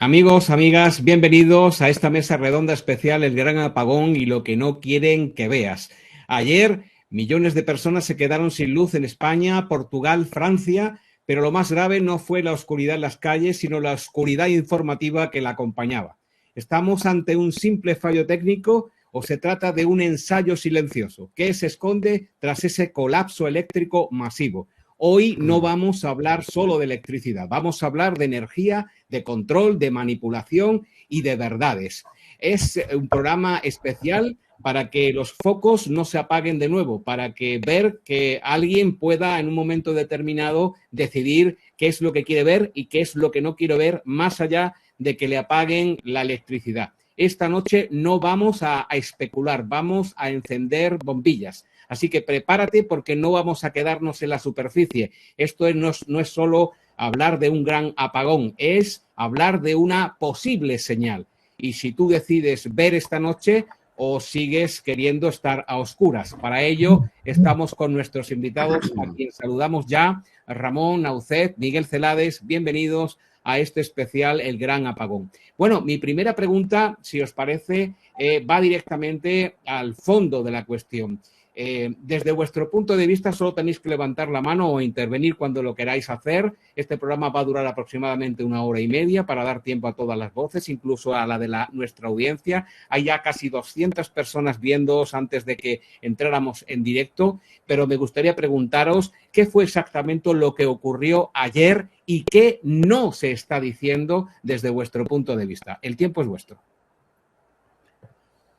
Amigos, amigas, bienvenidos a esta mesa redonda especial, el gran apagón y lo que no quieren que veas. Ayer, millones de personas se quedaron sin luz en España, Portugal, Francia, pero lo más grave no fue la oscuridad en las calles, sino la oscuridad informativa que la acompañaba. ¿Estamos ante un simple fallo técnico o se trata de un ensayo silencioso? ¿Qué se esconde tras ese colapso eléctrico masivo? Hoy no vamos a hablar solo de electricidad, vamos a hablar de energía, de control, de manipulación y de verdades. Es un programa especial para que los focos no se apaguen de nuevo, para que ver que alguien pueda en un momento determinado decidir qué es lo que quiere ver y qué es lo que no quiere ver, más allá de que le apaguen la electricidad. Esta noche no vamos a especular, vamos a encender bombillas. Así que prepárate porque no vamos a quedarnos en la superficie. Esto no es solo hablar de un gran apagón, es hablar de una posible señal. Y si tú decides ver esta noche o sigues queriendo estar a oscuras. Para ello estamos con nuestros invitados, a quien saludamos ya, Ramón Naucet, Miguel Celades, bienvenidos a este especial El Gran Apagón. Bueno, mi primera pregunta, si os parece, va directamente al fondo de la cuestión. Desde vuestro punto de vista, solo tenéis que levantar la mano o intervenir cuando lo queráis hacer. Este programa va a durar aproximadamente 1 hora y media para dar tiempo a todas las voces, incluso a la de nuestra audiencia. Hay ya casi 200 personas viéndoos antes de que entráramos en directo, pero me gustaría preguntaros qué fue exactamente lo que ocurrió ayer y qué no se está diciendo desde vuestro punto de vista. El tiempo es vuestro.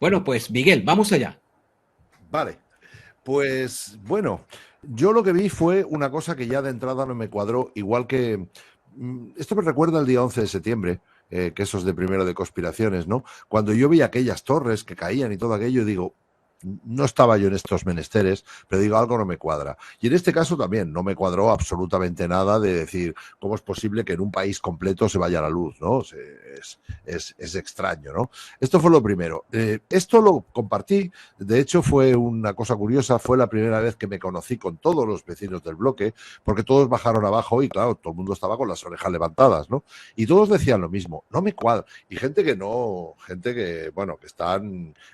Bueno, pues Miguel, vamos allá. Vale. Pues bueno, yo lo que vi fue una cosa que ya de entrada no me cuadró, igual que esto me recuerda el día 11 de septiembre, que eso es de primero de conspiraciones, ¿no? Cuando yo vi aquellas torres que caían y todo aquello, digo, no estaba yo en estos menesteres, pero digo, algo no me cuadra. Y en este caso también no me cuadró absolutamente nada de decir, ¿cómo es posible que en un país completo se vaya la luz, ¿no? Es extraño, ¿no? Esto fue lo primero. Esto lo compartí, de hecho fue una cosa curiosa, fue la primera vez que me conocí con todos los vecinos del bloque, porque todos bajaron abajo y claro, todo el mundo estaba con las orejas levantadas, ¿no? Y todos decían lo mismo, no me cuadra. Y gente que no, gente que, bueno,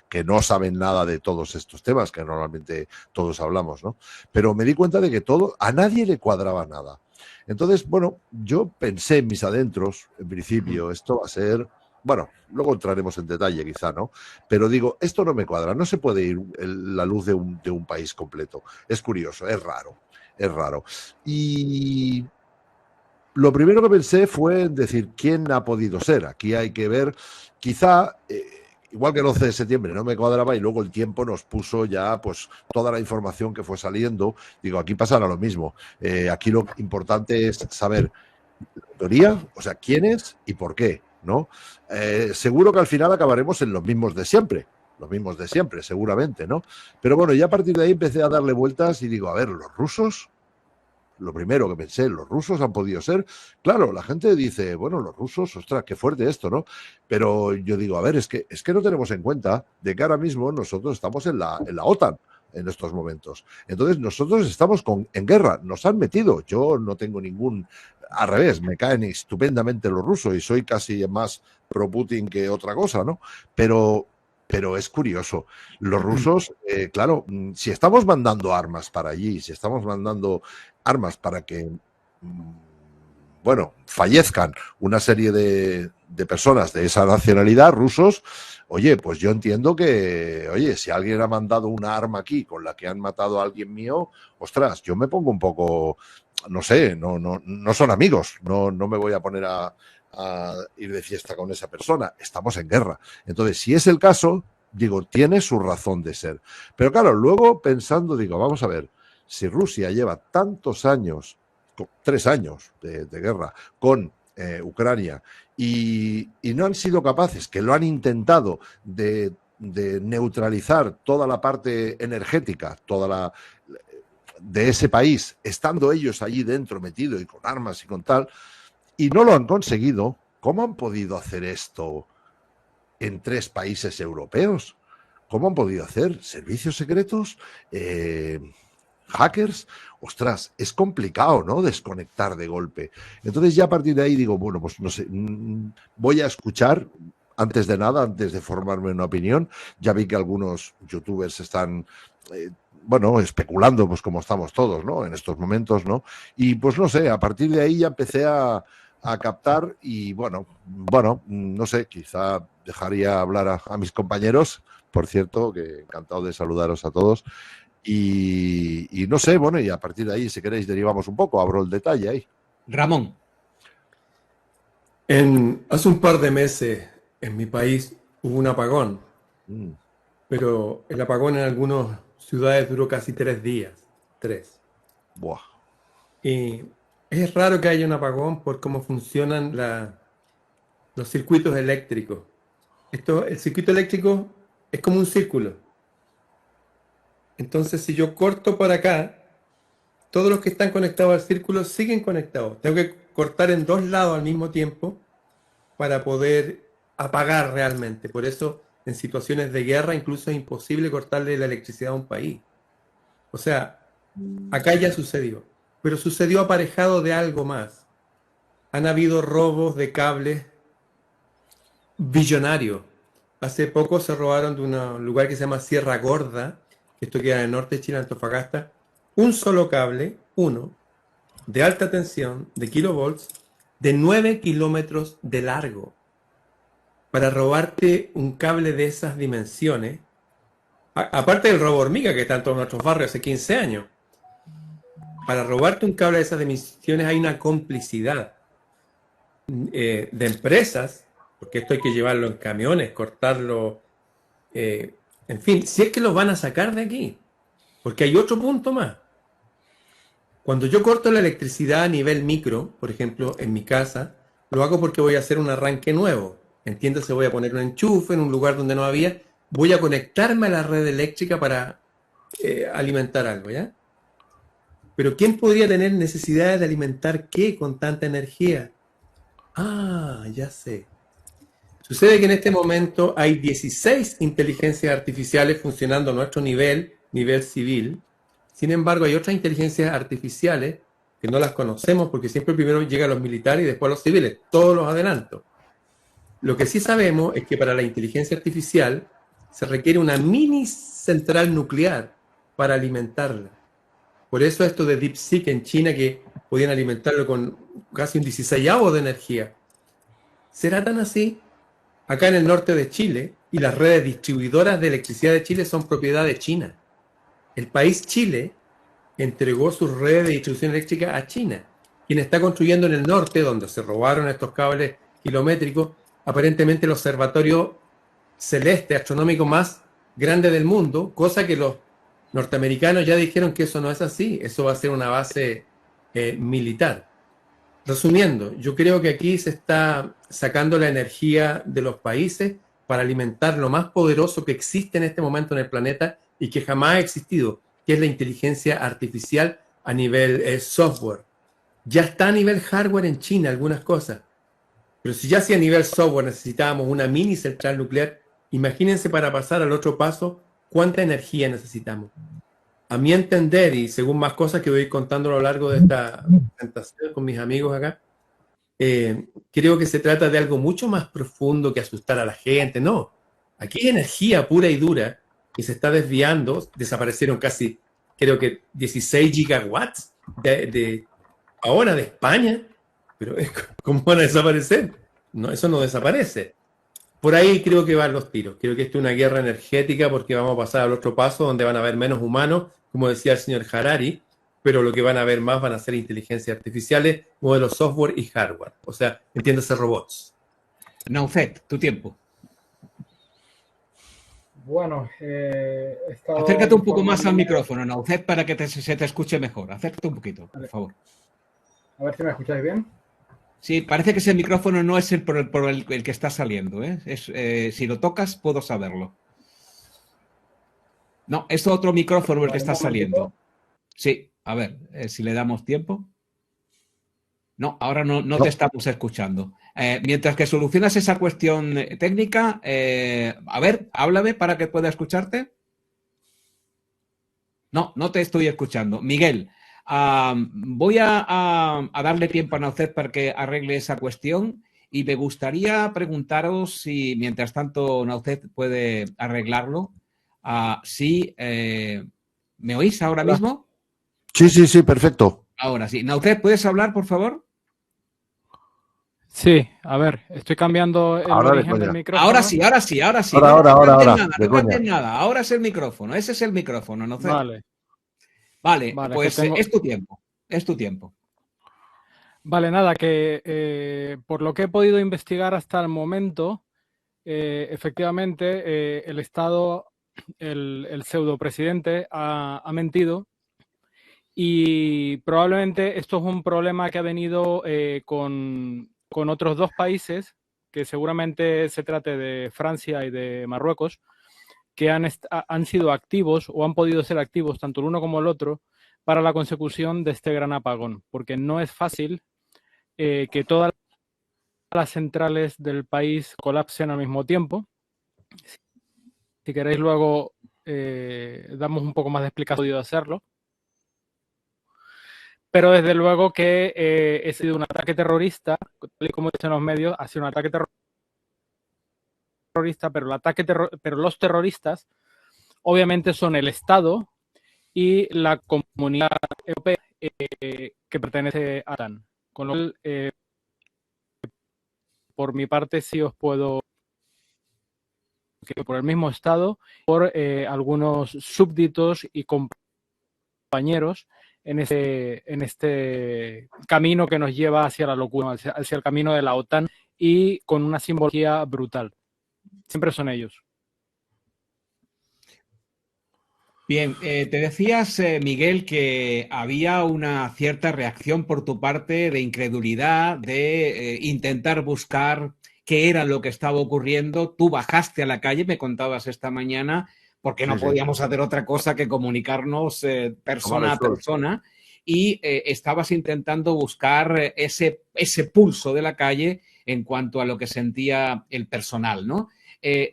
que no saben nada de todos estos temas que normalmente todos hablamos, ¿no? Pero me di cuenta de que a nadie le cuadraba nada. Entonces, bueno, yo pensé en mis adentros, en principio, esto va a ser, bueno, luego entraremos en detalle quizá, ¿no? Pero digo, esto no me cuadra, no se puede ir la luz de un país completo. Es curioso, es raro, es raro. Y lo primero que pensé fue en decir, ¿quién ha podido ser? Aquí hay que ver, quizá, igual que el 11 de septiembre no me cuadraba y luego el tiempo nos puso ya pues toda la información que fue saliendo. Digo, aquí pasará lo mismo. Aquí lo importante es saber la teoría, o sea, quién es y por qué, ¿no? Seguro que al final acabaremos en los mismos de siempre, seguramente, ¿no? Pero bueno, ya a partir de ahí empecé a darle vueltas y digo, a ver, los rusos. Lo primero que pensé, los rusos han podido ser. Claro, la gente dice, bueno, los rusos, ostras, qué fuerte esto, ¿no? Pero yo digo, a ver, es que no tenemos en cuenta de que ahora mismo nosotros estamos en la OTAN en estos momentos. Entonces, nosotros estamos en guerra, nos han metido. Yo no tengo al revés, me caen estupendamente los rusos y soy casi más pro Putin que otra cosa, ¿no? Pero es curioso. Los rusos, claro, si estamos mandando armas para allí, si estamos mandando armas para que, bueno, fallezcan una serie de personas de esa nacionalidad, rusos, oye, pues yo entiendo que, oye, si alguien ha mandado una arma aquí con la que han matado a alguien mío, ostras, yo me pongo un poco, no sé, no son amigos, no me voy a poner a ir de fiesta con esa persona, estamos en guerra. Entonces, si es el caso, digo, tiene su razón de ser. Pero claro, luego pensando, digo, vamos a ver, si Rusia lleva tantos años, 3 años de guerra con Ucrania y no han sido capaces, que lo han intentado de neutralizar toda la parte energética, de ese país, estando ellos allí dentro metidos y con armas y con tal, y no lo han conseguido, ¿cómo han podido hacer esto en 3 países europeos? ¿Cómo han podido hacer? ¿Servicios secretos? hackers, ostras, es complicado, ¿no? Desconectar de golpe. Entonces ya a partir de ahí digo, bueno, pues no sé, voy a escuchar. Antes de nada, antes de formarme una opinión, ya vi que algunos youtubers están, bueno, especulando, pues como estamos todos, ¿no? En estos momentos, ¿no? Y pues no sé, a partir de ahí ya empecé a captar y bueno, no sé, quizá dejaría hablar a mis compañeros, por cierto, que encantado de saludaros a todos. Y no sé, bueno, y a partir de ahí, si queréis, derivamos un poco, abro el detalle ahí. Ramón. Hace un par de meses en mi país hubo un apagón, pero el apagón en algunas ciudades duró casi 3 días, 3. Buah. Y es raro que haya un apagón por cómo funcionan los circuitos eléctricos. El circuito eléctrico es como un círculo. Entonces, si yo corto para acá, todos los que están conectados al círculo siguen conectados. Tengo que cortar en 2 lados al mismo tiempo para poder apagar realmente. Por eso, en situaciones de guerra, incluso es imposible cortarle la electricidad a un país. O sea, acá ya sucedió, pero sucedió aparejado de algo más. Han habido robos de cables billonarios. Hace poco se robaron de un lugar que se llama Sierra Gorda, que esto queda en el norte de Chile, Antofagasta, un solo cable, uno, de alta tensión, de kilovolts, de 9 kilómetros de largo. Para robarte un cable de esas dimensiones, aparte del robo hormiga que está en todos nuestros barrios hace 15 años, para robarte un cable de esas dimensiones hay una complicidad de empresas, porque esto hay que llevarlo en camiones, cortarlo, en fin, si es que los van a sacar de aquí, porque hay otro punto más. Cuando yo corto la electricidad a nivel micro, por ejemplo, en mi casa, lo hago porque voy a hacer un arranque nuevo. Entiéndase, voy a poner un enchufe en un lugar donde no había, voy a conectarme a la red eléctrica para alimentar algo, ¿ya? Pero ¿quién podría tener necesidad de alimentar qué con tanta energía? Ah, ya sé. Sucede que en este momento hay 16 inteligencias artificiales funcionando a nuestro nivel civil. Sin embargo, hay otras inteligencias artificiales que no las conocemos porque siempre primero llegan los militares y después los civiles. Todos los adelanto. Lo que sí sabemos es que para la inteligencia artificial se requiere una mini central nuclear para alimentarla. Por eso esto de DeepSeek en China, que podían alimentarlo con casi un 16avo de energía. ¿Será tan así? Acá en el norte de Chile, y las redes distribuidoras de electricidad de Chile son propiedad de China. El país Chile entregó sus redes de distribución eléctrica a China, quien está construyendo en el norte, donde se robaron estos cables kilométricos, aparentemente el observatorio celeste astronómico más grande del mundo, cosa que los norteamericanos ya dijeron que eso no es así, eso va a ser una base militar. Resumiendo, yo creo que aquí se está sacando la energía de los países para alimentar lo más poderoso que existe en este momento en el planeta y que jamás ha existido, que es la inteligencia artificial a nivel software. Ya está a nivel hardware en China algunas cosas, pero si ya a nivel software necesitábamos una mini central nuclear, imagínense para pasar al otro paso cuánta energía necesitamos. A mi entender, y según más cosas que voy contando a lo largo de esta presentación con mis amigos acá, creo que se trata de algo mucho más profundo que asustar a la gente. No, aquí hay energía pura y dura que se está desviando. Desaparecieron casi, creo que 16 gigawatts ahora de España. Pero ¿cómo van a desaparecer? No, eso no desaparece. Por ahí creo que van los tiros. Creo que esto es una guerra energética porque vamos a pasar al otro paso donde van a haber menos humanos, como decía el señor Harari, pero lo que van a ver más van a ser inteligencias artificiales, modelos software y hardware. O sea, entiéndase robots. Naufet, tu tiempo. Bueno, acércate un poco más al micrófono, Naufet, para que se te escuche mejor. Acércate un poquito, por favor. A ver si me escucháis bien. Sí, parece que ese micrófono no es por el que está saliendo, ¿eh? Si lo tocas, puedo saberlo. No, es otro micrófono el que está saliendo. Sí, a ver, si le damos tiempo. No, ahora no te estamos escuchando. Mientras que solucionas esa cuestión técnica, a ver, háblame para que pueda escucharte. No, no te estoy escuchando. Miguel, voy a darle tiempo a Naucet para que arregle esa cuestión y me gustaría preguntaros si, mientras tanto, Naucet puede arreglarlo. Si, ¿me oís ahora Hola. mismo? Sí, sí, sí, perfecto. Ahora sí. Naucet, ¿puedes hablar, por favor? Sí, a ver, estoy cambiando el Ahora de origen del coña. Ahora micrófono. sí, ahora sí, ahora sí. Ahora, No, ahora, no ahora, cambies ahora, nada, de no coña. cambies nada. Ahora es el micrófono. Ese es el micrófono, Naucet. Vale, Vale, vale, es que pues tengo. es tu tiempo. Es tu tiempo. Vale, nada, que por lo que he podido investigar hasta el momento, efectivamente, el Estado, el pseudopresidente, ha mentido y probablemente esto es un problema que ha venido con otros dos países, que seguramente se trate de Francia y de Marruecos, que han sido activos o han podido ser activos, tanto el uno como el otro, para la consecución de este gran apagón, porque no es fácil que todas las centrales del país colapsen al mismo tiempo. Si queréis luego damos un poco más de explicación, he podido hacerlo. Pero desde luego que ha sido un ataque terrorista, tal y como dicen los medios, ha sido un ataque terrorista, pero, pero los terroristas obviamente son el Estado y la comunidad europea que pertenece a la OTAN. Con lo cual, por mi parte, sí os puedo que por el mismo Estado, por algunos súbditos y compañeros en este camino que nos lleva hacia la locura, hacia el camino de la OTAN y con una simbología brutal. Siempre son ellos. Bien, te decías, Miguel, que había una cierta reacción por tu parte de incredulidad, de intentar buscar qué era lo que estaba ocurriendo. Tú bajaste a la calle, me contabas esta mañana, porque no Sí, sí. podíamos hacer otra cosa que comunicarnos Tomar persona el a sol. persona, y estabas intentando buscar ese pulso de la calle en cuanto a lo que sentía el personal, ¿no?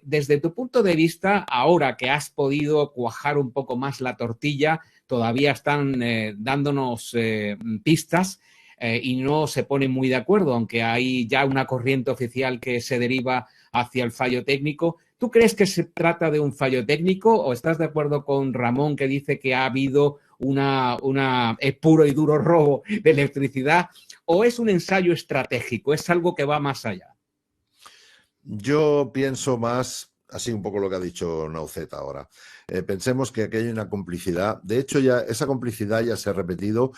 Desde tu punto de vista, ahora que has podido cuajar un poco más la tortilla, todavía están dándonos pistas y no se ponen muy de acuerdo, aunque hay ya una corriente oficial que se deriva hacia el fallo técnico. ¿Tú crees que se trata de un fallo técnico o estás de acuerdo con Ramón que dice que ha habido una puro y duro robo de electricidad o es un ensayo estratégico, es algo que va más allá? Yo pienso más, así un poco lo que ha dicho Naucet ahora. Pensemos que aquí hay una complicidad. De hecho, ya esa complicidad ya se ha repetido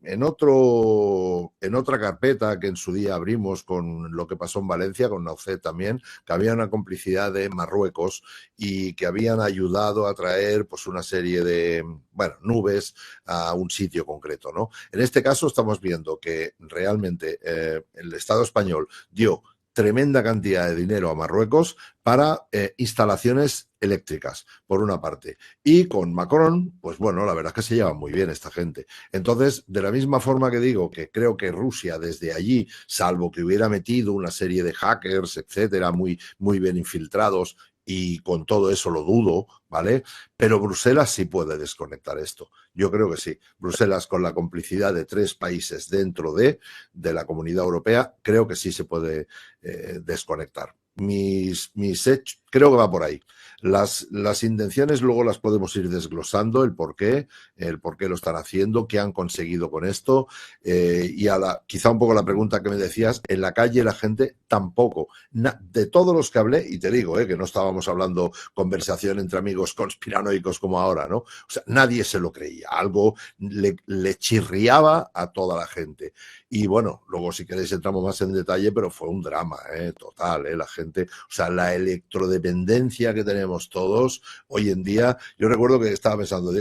en otra carpeta que en su día abrimos con lo que pasó en Valencia, con Naucet también, que había una complicidad de Marruecos y que habían ayudado a traer pues una serie de, bueno, nubes a un sitio concreto, ¿no? En este caso estamos viendo que realmente el Estado español dio tremenda cantidad de dinero a Marruecos para instalaciones eléctricas, por una parte. Y con Macron, pues bueno, la verdad es que se lleva muy bien esta gente. Entonces, de la misma forma que digo que creo que Rusia desde allí, salvo que hubiera metido una serie de hackers, etcétera, muy, muy bien infiltrados, y con todo eso lo dudo, ¿vale? Pero Bruselas sí puede desconectar esto. Yo creo que sí. Bruselas, con la complicidad de 3 países dentro de la Comunidad Europea, creo que sí se puede desconectar. Creo que va por ahí. Las intenciones luego las podemos ir desglosando, el por qué lo están haciendo, qué han conseguido con esto, y quizá un poco la pregunta que me decías, en la calle la gente tampoco, de todos los que hablé, y te digo, que no estábamos hablando conversación entre amigos conspiranoicos como ahora, ¿no? O sea, nadie se lo creía, algo le chirriaba a toda la gente. Y bueno, luego si queréis entramos más en detalle, pero fue un drama, total, la gente, o sea, la electrodependencia que tenemos todos hoy en día. Yo recuerdo que estaba pensando,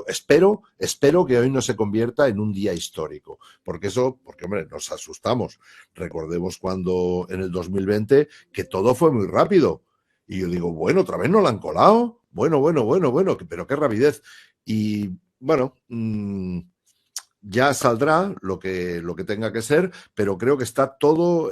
espero que hoy no se convierta en un día histórico, porque hombre, nos asustamos. Recordemos cuando en el 2020 que todo fue muy rápido. Y yo digo, bueno, otra vez no la han colado. Bueno, pero qué rapidez. Y bueno, Ya saldrá lo que tenga que ser, pero creo que está todo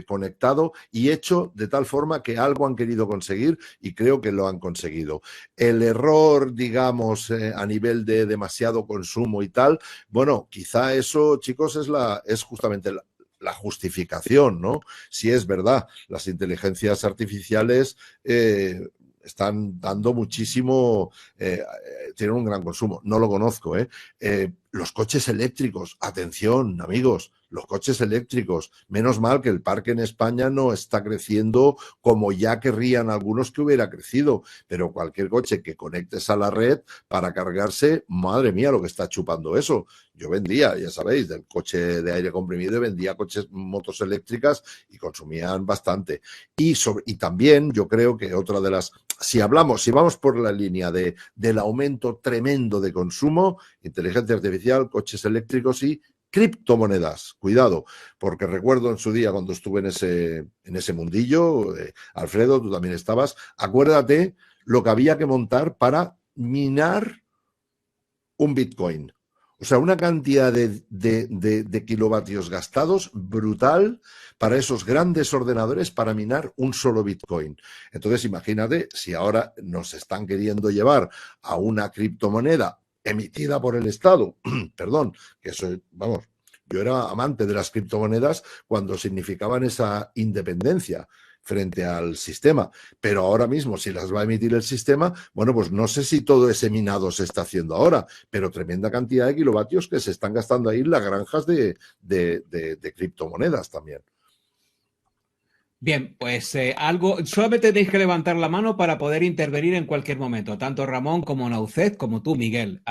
conectado y hecho de tal forma que algo han querido conseguir y creo que lo han conseguido. El error, digamos, a nivel de demasiado consumo y tal, bueno, quizá eso, chicos, es justamente la justificación, ¿no? Si es verdad, las inteligencias artificiales están dando muchísimo, tienen un gran consumo. No lo conozco, ¿eh? Los coches eléctricos, atención, amigos, los coches eléctricos. Menos mal que el parque en España no está creciendo como ya querrían algunos que hubiera crecido, pero cualquier coche que conectes a la red para cargarse, madre mía, lo que está chupando eso. Yo vendía, ya sabéis, del coche de aire comprimido y vendía motos eléctricas y consumían bastante. Y también yo creo que otra de las, si vamos por la línea del aumento tremendo de consumo, inteligencia artificial, coches eléctricos y criptomonedas. Cuidado, porque recuerdo en su día cuando estuve en ese mundillo, Alfredo, tú también estabas, acuérdate lo que había que montar para minar un Bitcoin. O sea, una cantidad de kilovatios gastados brutal para esos grandes ordenadores para minar un solo Bitcoin. Entonces, imagínate si ahora nos están queriendo llevar a una criptomoneda emitida por el Estado, perdón, que eso, vamos, yo era amante de las criptomonedas cuando significaban esa independencia frente al sistema, pero ahora mismo si las va a emitir el sistema, bueno, pues no sé si todo ese minado se está haciendo ahora, pero tremenda cantidad de kilovatios que se están gastando ahí en las granjas de criptomonedas también. Bien, pues solamente tenéis que levantar la mano para poder intervenir en cualquier momento, tanto Ramón como Naucet, como tú, Miguel.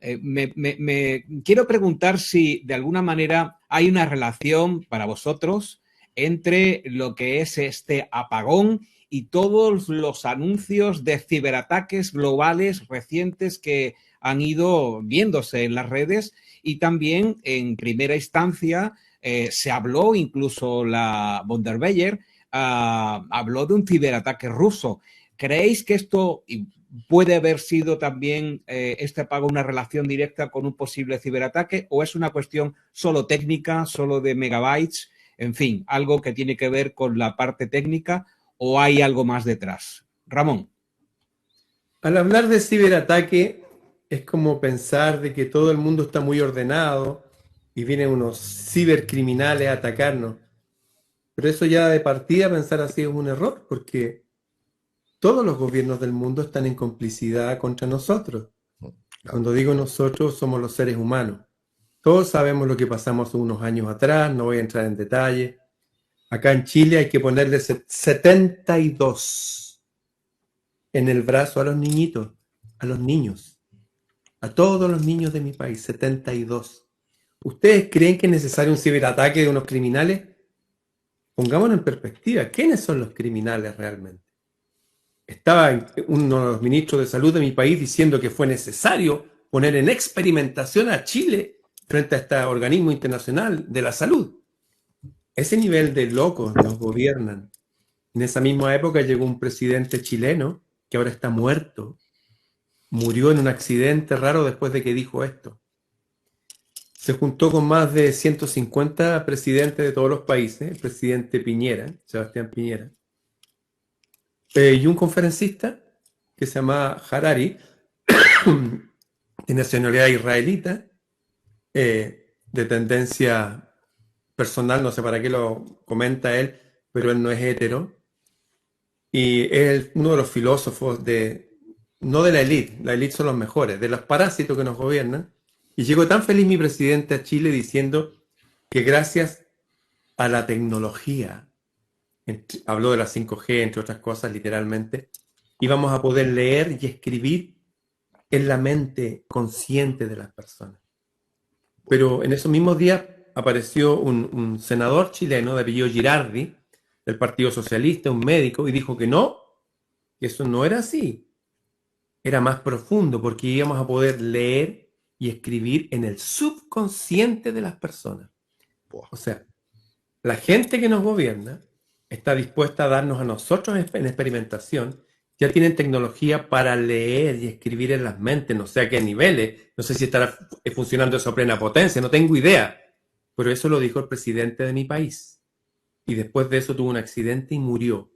Me quiero preguntar si de alguna manera hay una relación para vosotros entre lo que es este apagón y todos los anuncios de ciberataques globales recientes que han ido viéndose en las redes y también en primera instancia se habló, incluso la von der Leyen habló de un ciberataque ruso. ¿Creéis que esto puede haber sido también este pago una relación directa con un posible ciberataque o es una cuestión solo técnica, solo de megabytes, en fin, algo que tiene que ver con la parte técnica o hay algo más detrás? Ramón. Al hablar de ciberataque es como pensar de que todo el mundo está muy ordenado y vienen unos cibercriminales a atacarnos. Pero eso ya de partida pensar así es un error porque todos los gobiernos del mundo están en complicidad contra nosotros. Cuando digo nosotros, somos los seres humanos. Todos sabemos lo que pasamos unos años atrás, no voy a entrar en detalle. Acá en Chile hay que ponerle 72 en el brazo a los niñitos, a los niños, a todos los niños de mi país, 72. ¿Ustedes creen que es necesario un ciberataque de unos criminales? Pongámonos en perspectiva, ¿quiénes son los criminales realmente? Estaba uno de los ministros de salud de mi país diciendo que fue necesario poner en experimentación a Chile frente a este organismo internacional de la salud. Ese nivel de locos nos gobiernan. En esa misma época llegó un presidente chileno que ahora está muerto. Murió en un accidente raro después de que dijo esto. Se juntó con más de 150 presidentes de todos los países, el presidente Piñera, Sebastián Piñera, y un conferencista que se llama Harari, de nacionalidad israelita, de tendencia personal, no sé para qué lo comenta él, pero él no es hetero, y es uno de los filósofos no de la élite son los mejores, de los parásitos que nos gobiernan, y llegó tan feliz mi presidente a Chile diciendo que gracias a la tecnología, habló de la 5G, entre otras cosas, literalmente, íbamos a poder leer y escribir en la mente consciente de las personas. Pero en esos mismos días apareció un senador chileno de apellido Girardi, del Partido Socialista, un médico, y dijo que no, que eso no era así. Era más profundo porque íbamos a poder leer y escribir en el subconsciente de las personas. O sea, la gente que nos gobierna está dispuesta a darnos a nosotros en experimentación ya tienen tecnología para leer y escribir en las mentes, no sé a qué niveles, no sé si estará funcionando eso a plena potencia, no tengo idea. Pero eso lo dijo el presidente de mi país. Y después de eso tuvo un accidente y murió.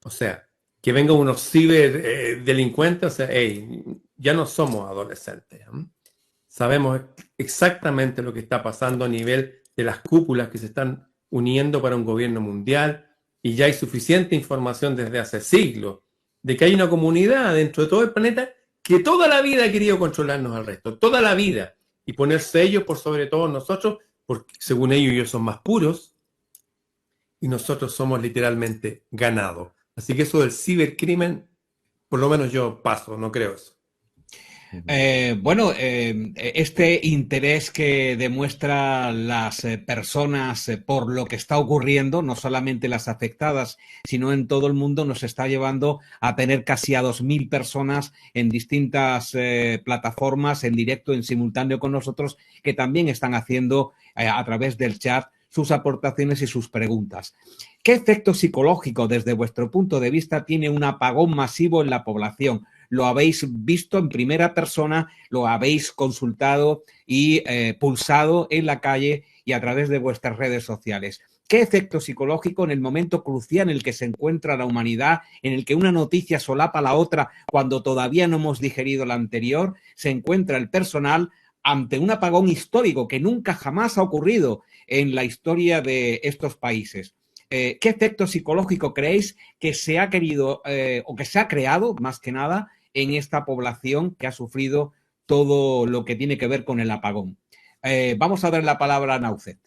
O sea, que vengan unos ciberdelincuentes, o sea, hey, ya no somos adolescentes. Sabemos exactamente lo que está pasando a nivel de las cúpulas que se están uniendo para un gobierno mundial y ya hay suficiente información desde hace siglos de que hay una comunidad dentro de todo el planeta que toda la vida ha querido controlarnos al resto, toda la vida, y ponerse ellos por sobre todos nosotros, porque según ellos son más puros y nosotros somos literalmente ganados. Así que eso del cibercrimen, por lo menos yo paso, no creo eso. Este interés que demuestran las personas por lo que está ocurriendo, no solamente las afectadas, sino en todo el mundo, nos está llevando a tener casi a 2.000 personas en distintas plataformas, en directo, en simultáneo con nosotros, que también están haciendo a través del chat sus aportaciones y sus preguntas. ¿Qué efecto psicológico, desde vuestro punto de vista, tiene un apagón masivo en la población? Lo habéis visto en primera persona, lo habéis consultado y pulsado en la calle y a través de vuestras redes sociales. ¿Qué efecto psicológico en el momento crucial en el que se encuentra la humanidad, en el que una noticia solapa la otra cuando todavía no hemos digerido la anterior, se encuentra el personal ante un apagón histórico que nunca jamás ha ocurrido en la historia de estos países? ¿Qué efecto psicológico creéis que se ha querido o que se ha creado, más que nada, en esta población que ha sufrido todo lo que tiene que ver con el apagón? Vamos a dar la palabra a Naucet.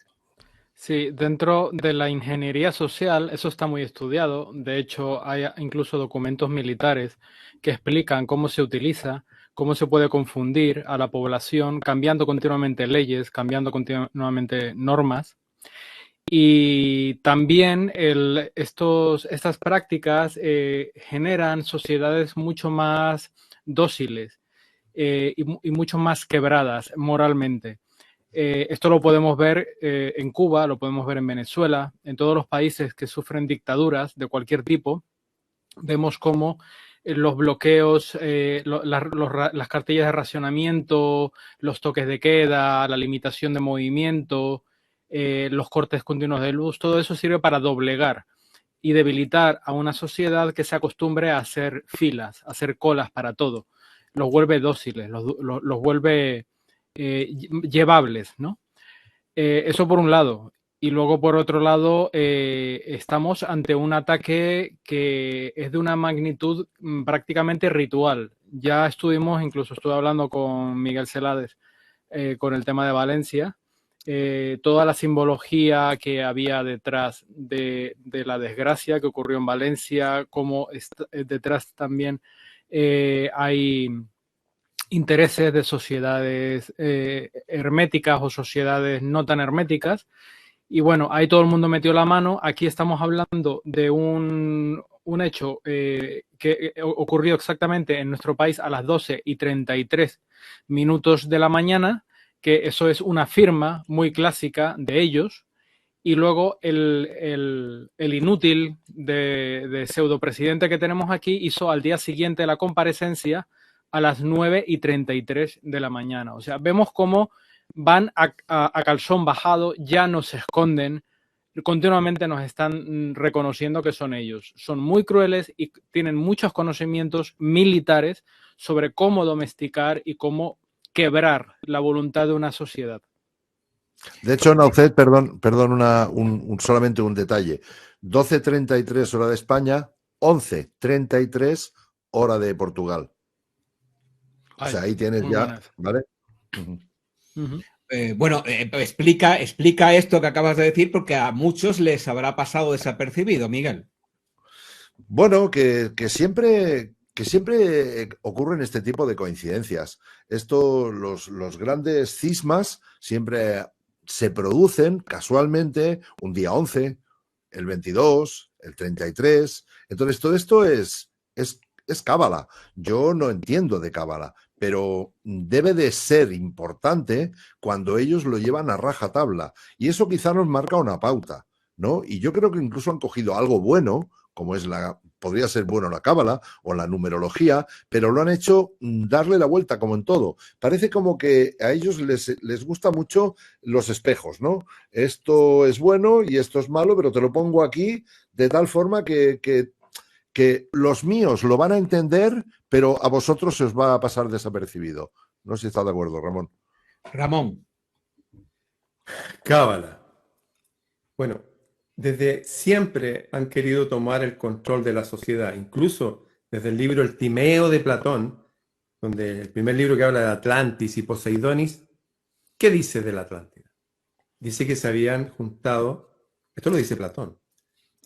Sí, dentro de la ingeniería social eso está muy estudiado. De hecho, hay incluso documentos militares que explican cómo se utiliza, cómo se puede confundir a la población, cambiando continuamente leyes, cambiando continuamente normas. Y también estas prácticas generan sociedades mucho más dóciles y mucho más quebradas moralmente. Esto lo podemos ver en Cuba, lo podemos ver en Venezuela, en todos los países que sufren dictaduras de cualquier tipo. Vemos cómo los bloqueos, las cartillas de racionamiento, los toques de queda, la limitación de movimiento, los cortes continuos de luz, todo eso sirve para doblegar y debilitar a una sociedad que se acostumbre a hacer filas, a hacer colas para todo. Los vuelve dóciles, los vuelve llevables, ¿no? Eso por un lado. Y luego, por otro lado, estamos ante un ataque que es de una magnitud prácticamente ritual. Ya incluso estuve hablando con Miguel Celades con el tema de Valencia. Toda la simbología que había detrás de la desgracia que ocurrió en Valencia, como detrás también hay intereses de sociedades herméticas o sociedades no tan herméticas. Y bueno, ahí todo el mundo metió la mano. Aquí estamos hablando de un hecho que ocurrió exactamente en nuestro país a las 12:33 de la mañana, que eso es una firma muy clásica de ellos. Y luego el inútil de pseudopresidente que tenemos aquí hizo al día siguiente la comparecencia a las 9:33 de la mañana. O sea, vemos cómo van a calzón bajado, ya no se esconden, continuamente nos están reconociendo que son ellos. Son muy crueles y tienen muchos conocimientos militares sobre cómo domesticar y cómo quebrar la voluntad de una sociedad. De hecho, Naucet, perdón, solamente un detalle. 12:33 hora de España, 11:33 hora de Portugal. O sea, ahí tienes ya, buenas. ¿vale? Explica esto que acabas de decir, porque a muchos les habrá pasado desapercibido, Miguel. Bueno, que siempre ocurren este tipo de coincidencias. Los grandes cismas siempre se producen casualmente un día 11, el 22, el 33. Entonces, todo esto es cábala. Yo no entiendo de cábala, pero debe de ser importante cuando ellos lo llevan a rajatabla. Y eso quizá nos marca una pauta, ¿no? Y yo creo que incluso han cogido algo bueno, como es podría ser bueno en la cábala o en la numerología, pero lo han hecho darle la vuelta, como en todo. Parece como que a ellos les gusta mucho los espejos, ¿no? Esto es bueno y esto es malo, pero te lo pongo aquí de tal forma que los míos lo van a entender, pero a vosotros se os va a pasar desapercibido. No sé si está de acuerdo, Ramón. Ramón. Cábala. Bueno, desde siempre han querido tomar el control de la sociedad, incluso desde el libro El Timeo de Platón, donde el primer libro que habla de Atlantis y Poseidonis, ¿qué dice de la Atlántida? Dice que se habían juntado, esto lo dice Platón,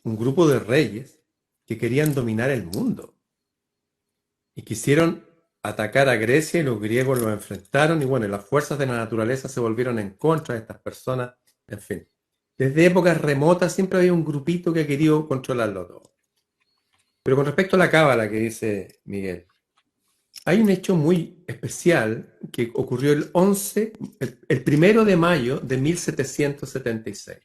un grupo de reyes que querían dominar el mundo y quisieron atacar a Grecia y los griegos los enfrentaron y bueno, las fuerzas de la naturaleza se volvieron en contra de estas personas, en fin. Desde épocas remotas siempre había un grupito que ha querido controlarlo todo. Pero con respecto a la cábala que dice Miguel, hay un hecho muy especial que ocurrió el 1 de mayo de 1776.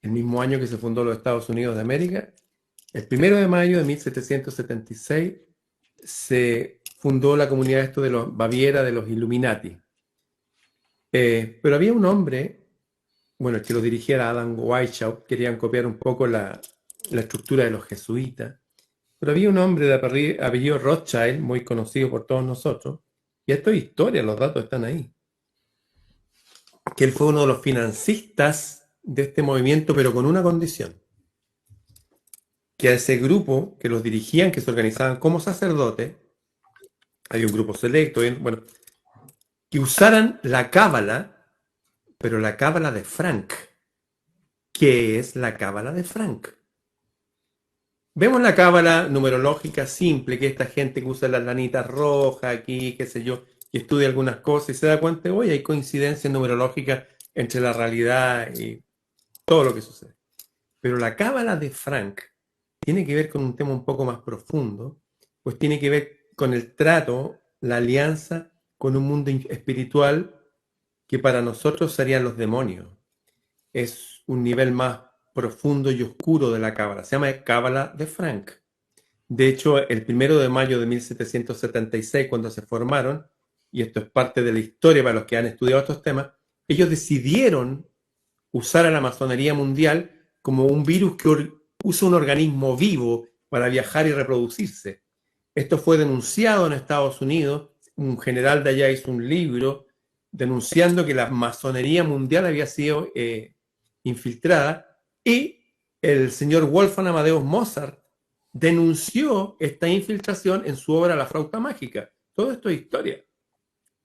El mismo año que se fundó los Estados Unidos de América, el 1 de mayo de 1776 se fundó la comunidad de los Baviera, de los Illuminati. Pero había un hombre, bueno, el que lo dirigía era Adam Weishaupt, querían copiar un poco la estructura de los jesuitas. Pero había un hombre de apellido Rothschild, muy conocido por todos nosotros, y esto es historia, los datos están ahí, que él fue uno de los financistas de este movimiento, pero con una condición, que a ese grupo que los dirigían, que se organizaban como sacerdotes, había un grupo selecto, bueno, que usaran la cábala, pero la cábala de Frank. ¿Qué es la cábala de Frank? Vemos la cábala numerológica simple, que esta gente que usa las lanitas rojas aquí, qué sé yo, y estudia algunas cosas y se da cuenta, oye, hay coincidencias numerológicas entre la realidad y todo lo que sucede. Pero la cábala de Frank tiene que ver con un tema un poco más profundo, pues tiene que ver con el trato, la alianza con un mundo espiritual que para nosotros serían los demonios. Es un nivel más profundo y oscuro de la cábala. Se llama cábala de Frank. De hecho, el 1 de mayo de 1776, cuando se formaron, y esto es parte de la historia para los que han estudiado estos temas, ellos decidieron usar a la masonería mundial como un virus que usa un organismo vivo para viajar y reproducirse. Esto fue denunciado en Estados Unidos. Un general de allá hizo un libro denunciando que la masonería mundial había sido infiltrada, y el señor Wolfgang Amadeus Mozart denunció esta infiltración en su obra La flauta mágica. Todo esto es historia.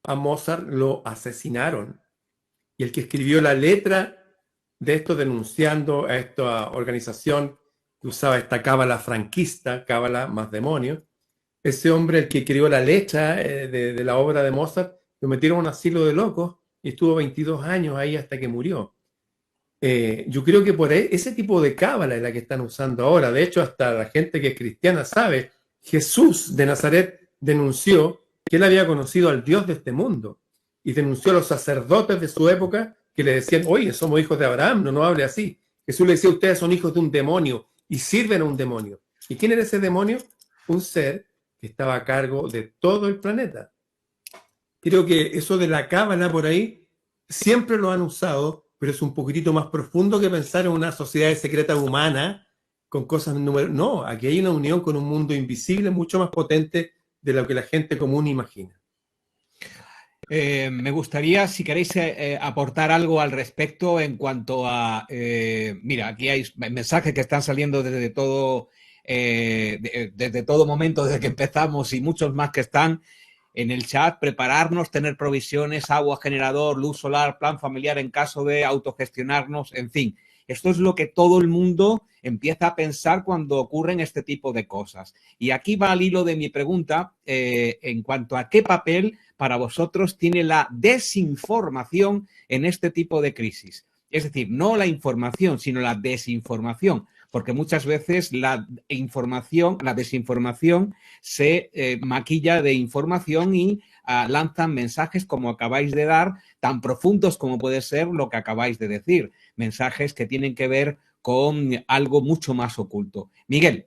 A Mozart lo asesinaron y el que escribió la letra de esto denunciando a esta organización que usaba esta cábala franquista, cábala más demonio, ese hombre, el que escribió la letra de la obra de Mozart, lo metieron a un asilo de locos y estuvo 22 años ahí hasta que murió. Yo creo que por ese tipo de cábala es la que están usando ahora. De hecho, hasta la gente que es cristiana sabe, Jesús de Nazaret denunció que él había conocido al Dios de este mundo y denunció a los sacerdotes de su época que le decían, oye, somos hijos de Abraham, no hable así. Jesús le decía, ustedes son hijos de un demonio y sirven a un demonio. ¿Y quién era ese demonio? Un ser que estaba a cargo de todo el planeta. Creo que eso de la cábala por ahí siempre lo han usado, pero es un poquitito más profundo que pensar en una sociedad secreta humana con cosas no, aquí hay una unión con un mundo invisible mucho más potente de lo que la gente común imagina. Me gustaría, si queréis, aportar algo al respecto en cuanto a... mira, aquí hay mensajes que están saliendo desde todo momento, desde que empezamos, y muchos más que están en el chat. Prepararnos, tener provisiones, agua, generador, luz solar, plan familiar en caso de autogestionarnos, en fin. Esto es lo que todo el mundo empieza a pensar cuando ocurren este tipo de cosas. Y aquí va al hilo de mi pregunta en cuanto a qué papel para vosotros tiene la desinformación en este tipo de crisis. Es decir, no la información, sino la desinformación, porque muchas veces la desinformación se maquilla de información y lanzan mensajes como acabáis de dar, tan profundos como puede ser lo que acabáis de decir, mensajes que tienen que ver con algo mucho más oculto. Miguel.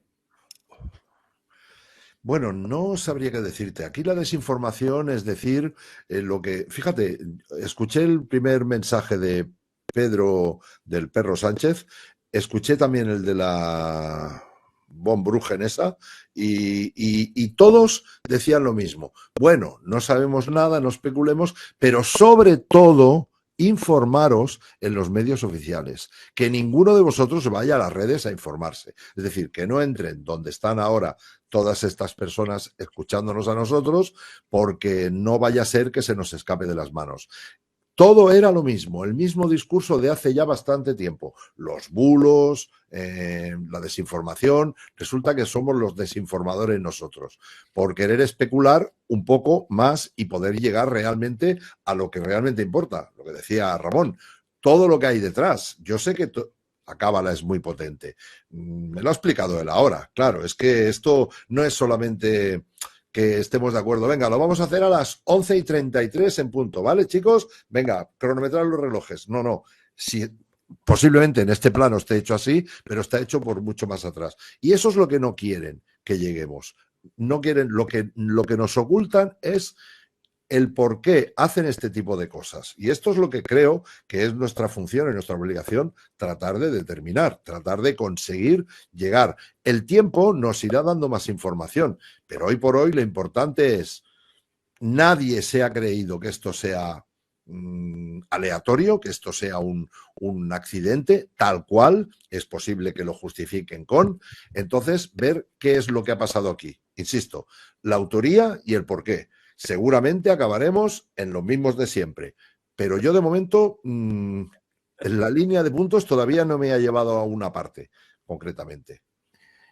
Bueno, no sabría qué decirte. Aquí la desinformación es decir lo que, fíjate, escuché el primer mensaje de Pedro del Perro Sánchez, escuché también el de la Von Bruggen esa y todos decían lo mismo. Bueno, no sabemos nada, no especulemos, pero sobre todo informaros en los medios oficiales, que ninguno de vosotros vaya a las redes a informarse, es decir, que no entren donde están ahora todas estas personas escuchándonos a nosotros, porque no vaya a ser que se nos escape de las manos. Todo era lo mismo, el mismo discurso de hace ya bastante tiempo. Los bulos, la desinformación, resulta que somos los desinformadores nosotros, por querer especular un poco más y poder llegar realmente a lo que realmente importa, lo que decía Ramón, todo lo que hay detrás. Yo sé que Cábala es muy potente. Me lo ha explicado él ahora. Claro, es que esto no es solamente que estemos de acuerdo. Venga, lo vamos a hacer a las 11:33 en punto, ¿vale, chicos? Venga, cronometrar los relojes. No, no. Si, posiblemente en este plano esté hecho así, pero está hecho por mucho más atrás. Y eso es lo que no quieren que lleguemos. No quieren, lo que nos ocultan es el por qué hacen este tipo de cosas. Y esto es lo que creo que es nuestra función y nuestra obligación, tratar de determinar, tratar de conseguir llegar. El tiempo nos irá dando más información, pero hoy por hoy lo importante es, nadie se ha creído que esto sea aleatorio, que esto sea un accidente, tal cual, es posible que lo justifiquen con, entonces ver qué es lo que ha pasado aquí. Insisto, la autoría y el por qué. Seguramente acabaremos en los mismos de siempre, pero yo de momento en la línea de puntos todavía no me ha llevado a una parte, concretamente.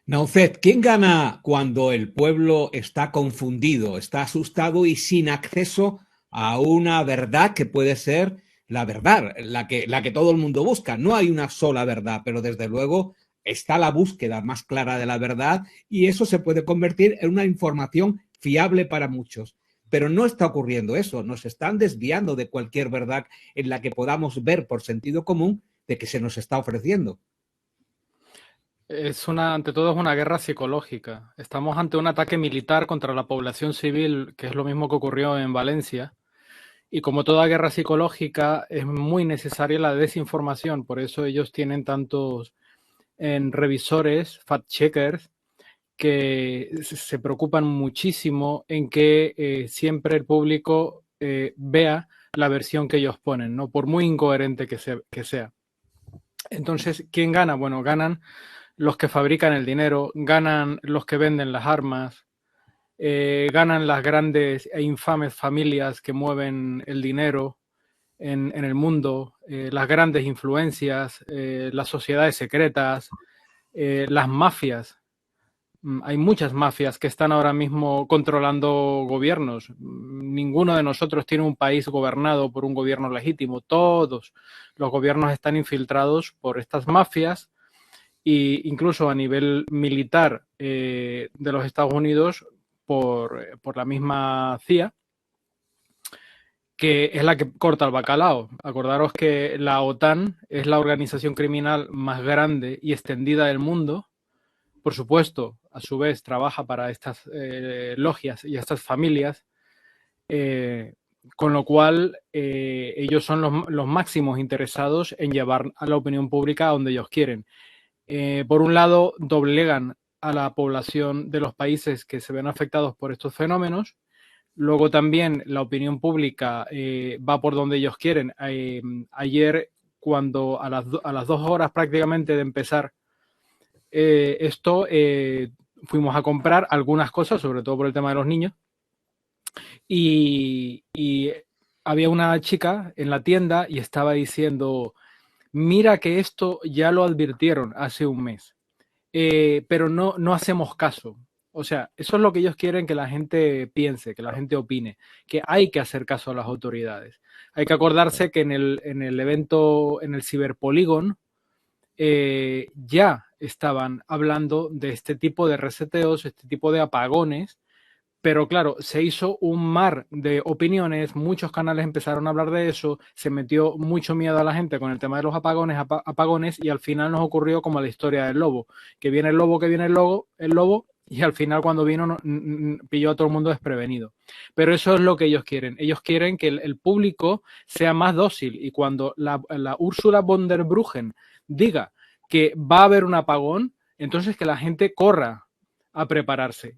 Naucet, ¿quién gana cuando el pueblo está confundido, está asustado y sin acceso a una verdad que puede ser la verdad, la que todo el mundo busca? No hay una sola verdad, pero desde luego está la búsqueda más clara de la verdad y eso se puede convertir en una información fiable para muchos. Pero no está ocurriendo eso, nos están desviando de cualquier verdad en la que podamos ver por sentido común de que se nos está ofreciendo. Ante todo es una guerra psicológica. Estamos ante un ataque militar contra la población civil, que es lo mismo que ocurrió en Valencia. Y como toda guerra psicológica, es muy necesaria la desinformación. Por eso ellos tienen tantos revisores, fact-checkers, que se preocupan muchísimo en que siempre el público vea la versión que ellos ponen, ¿no? Por muy incoherente que sea. Entonces, ¿quién gana? Bueno, ganan los que fabrican el dinero, ganan los que venden las armas, ganan las grandes e infames familias que mueven el dinero en el mundo, las grandes influencias, las sociedades secretas, las mafias. Hay muchas mafias que están ahora mismo controlando gobiernos. Ninguno de nosotros tiene un país gobernado por un gobierno legítimo. Todos los gobiernos están infiltrados por estas mafias e incluso a nivel militar de los Estados Unidos por la misma CIA, que es la que corta el bacalao. Acordaros que la OTAN es la organización criminal más grande y extendida del mundo. Por supuesto, a su vez trabaja para estas logias y estas familias, con lo cual ellos son los máximos interesados en llevar a la opinión pública a donde ellos quieren. Por un lado, doblegan a la población de los países que se ven afectados por estos fenómenos. Luego también la opinión pública va por donde ellos quieren. Ayer, cuando a las 2 horas prácticamente de empezar esto, fuimos a comprar algunas cosas, sobre todo por el tema de los niños, y había una chica en la tienda y estaba diciendo, mira que esto ya lo advirtieron hace un mes, pero no hacemos caso. O sea, eso es lo que ellos quieren que la gente piense, que la gente opine, que hay que hacer caso a las autoridades. Hay que acordarse que en el evento, en el Ciberpolígono, ya estaban hablando de este tipo de reseteos, este tipo de apagones, pero claro, se hizo un mar de opiniones, muchos canales empezaron a hablar de eso, se metió mucho miedo a la gente con el tema de los apagones y al final nos ocurrió como la historia del lobo, que viene el lobo, y al final cuando vino pilló a todo el mundo desprevenido. Pero eso es lo que ellos quieren. Ellos quieren que el público sea más dócil, y cuando la Ursula von der Bruggen diga que va a haber un apagón, entonces que la gente corra a prepararse.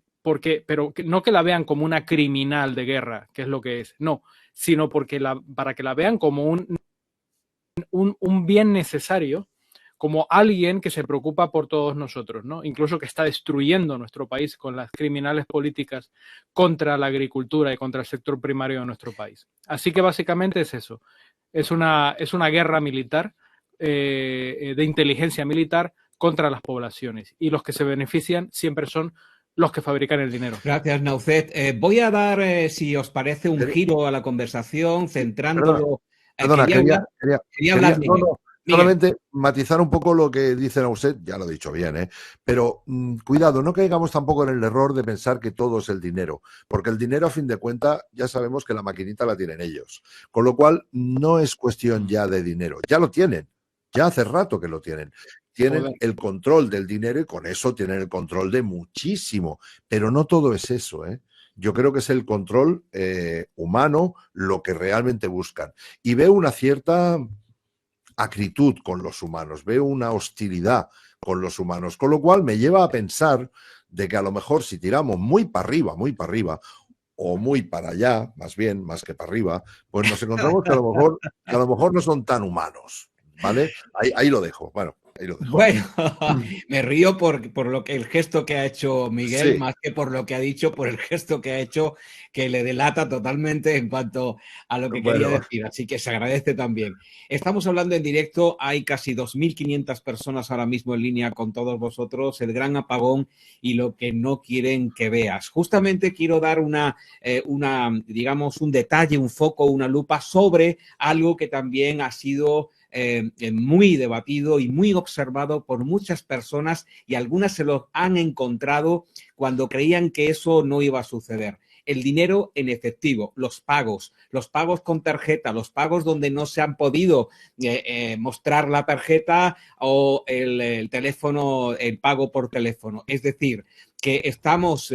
Pero no que la vean como una criminal de guerra, que es lo que es, no, sino para que la vean como un bien necesario, como alguien que se preocupa por todos nosotros, ¿no? Incluso que está destruyendo nuestro país con las criminales políticas contra la agricultura y contra el sector primario de nuestro país. Así que básicamente es eso. Es una guerra militar, de inteligencia militar contra las poblaciones. Y los que se benefician siempre son los que fabrican el dinero. Gracias, Naucet. Voy a dar, si os parece, un giro a la conversación, centrándolo. Perdona, quería hablar, Miguel. No, solamente matizar un poco lo que dice Naucet, ya lo he dicho bien, ¿eh? Pero cuidado, no caigamos tampoco en el error de pensar que todo es el dinero, porque el dinero, a fin de cuentas, ya sabemos que la maquinita la tienen ellos. Con lo cual, no es cuestión ya de dinero, ya lo tienen, ya hace rato que lo tienen. Tienen el control del dinero y con eso tienen el control de muchísimo, pero no todo es eso, ¿eh? Yo creo que es el control humano lo que realmente buscan. Y veo una cierta acritud con los humanos, veo una hostilidad con los humanos, con lo cual me lleva a pensar de que a lo mejor si tiramos muy para arriba, o muy para allá, más bien, más que para arriba, pues nos encontramos que a lo mejor no son tan humanos, ¿vale? Ahí lo dejo, bueno. Bueno, me río por lo que el gesto que ha hecho Miguel, sí, más que por lo que ha dicho, por el gesto que ha hecho, que le delata totalmente en cuanto a lo que quería decir. Así que se agradece también. Estamos hablando en directo, hay casi 2.500 personas ahora mismo en línea con todos vosotros, el gran apagón y lo que no quieren que veas. Justamente quiero dar digamos, un detalle, un foco, una lupa sobre algo que también ha sido muy debatido y muy observado por muchas personas, y algunas se lo han encontrado cuando creían que eso no iba a suceder. El dinero en efectivo, los pagos con tarjeta, los pagos donde no se han podido mostrar la tarjeta o el teléfono, el pago por teléfono. Es decir, que estamos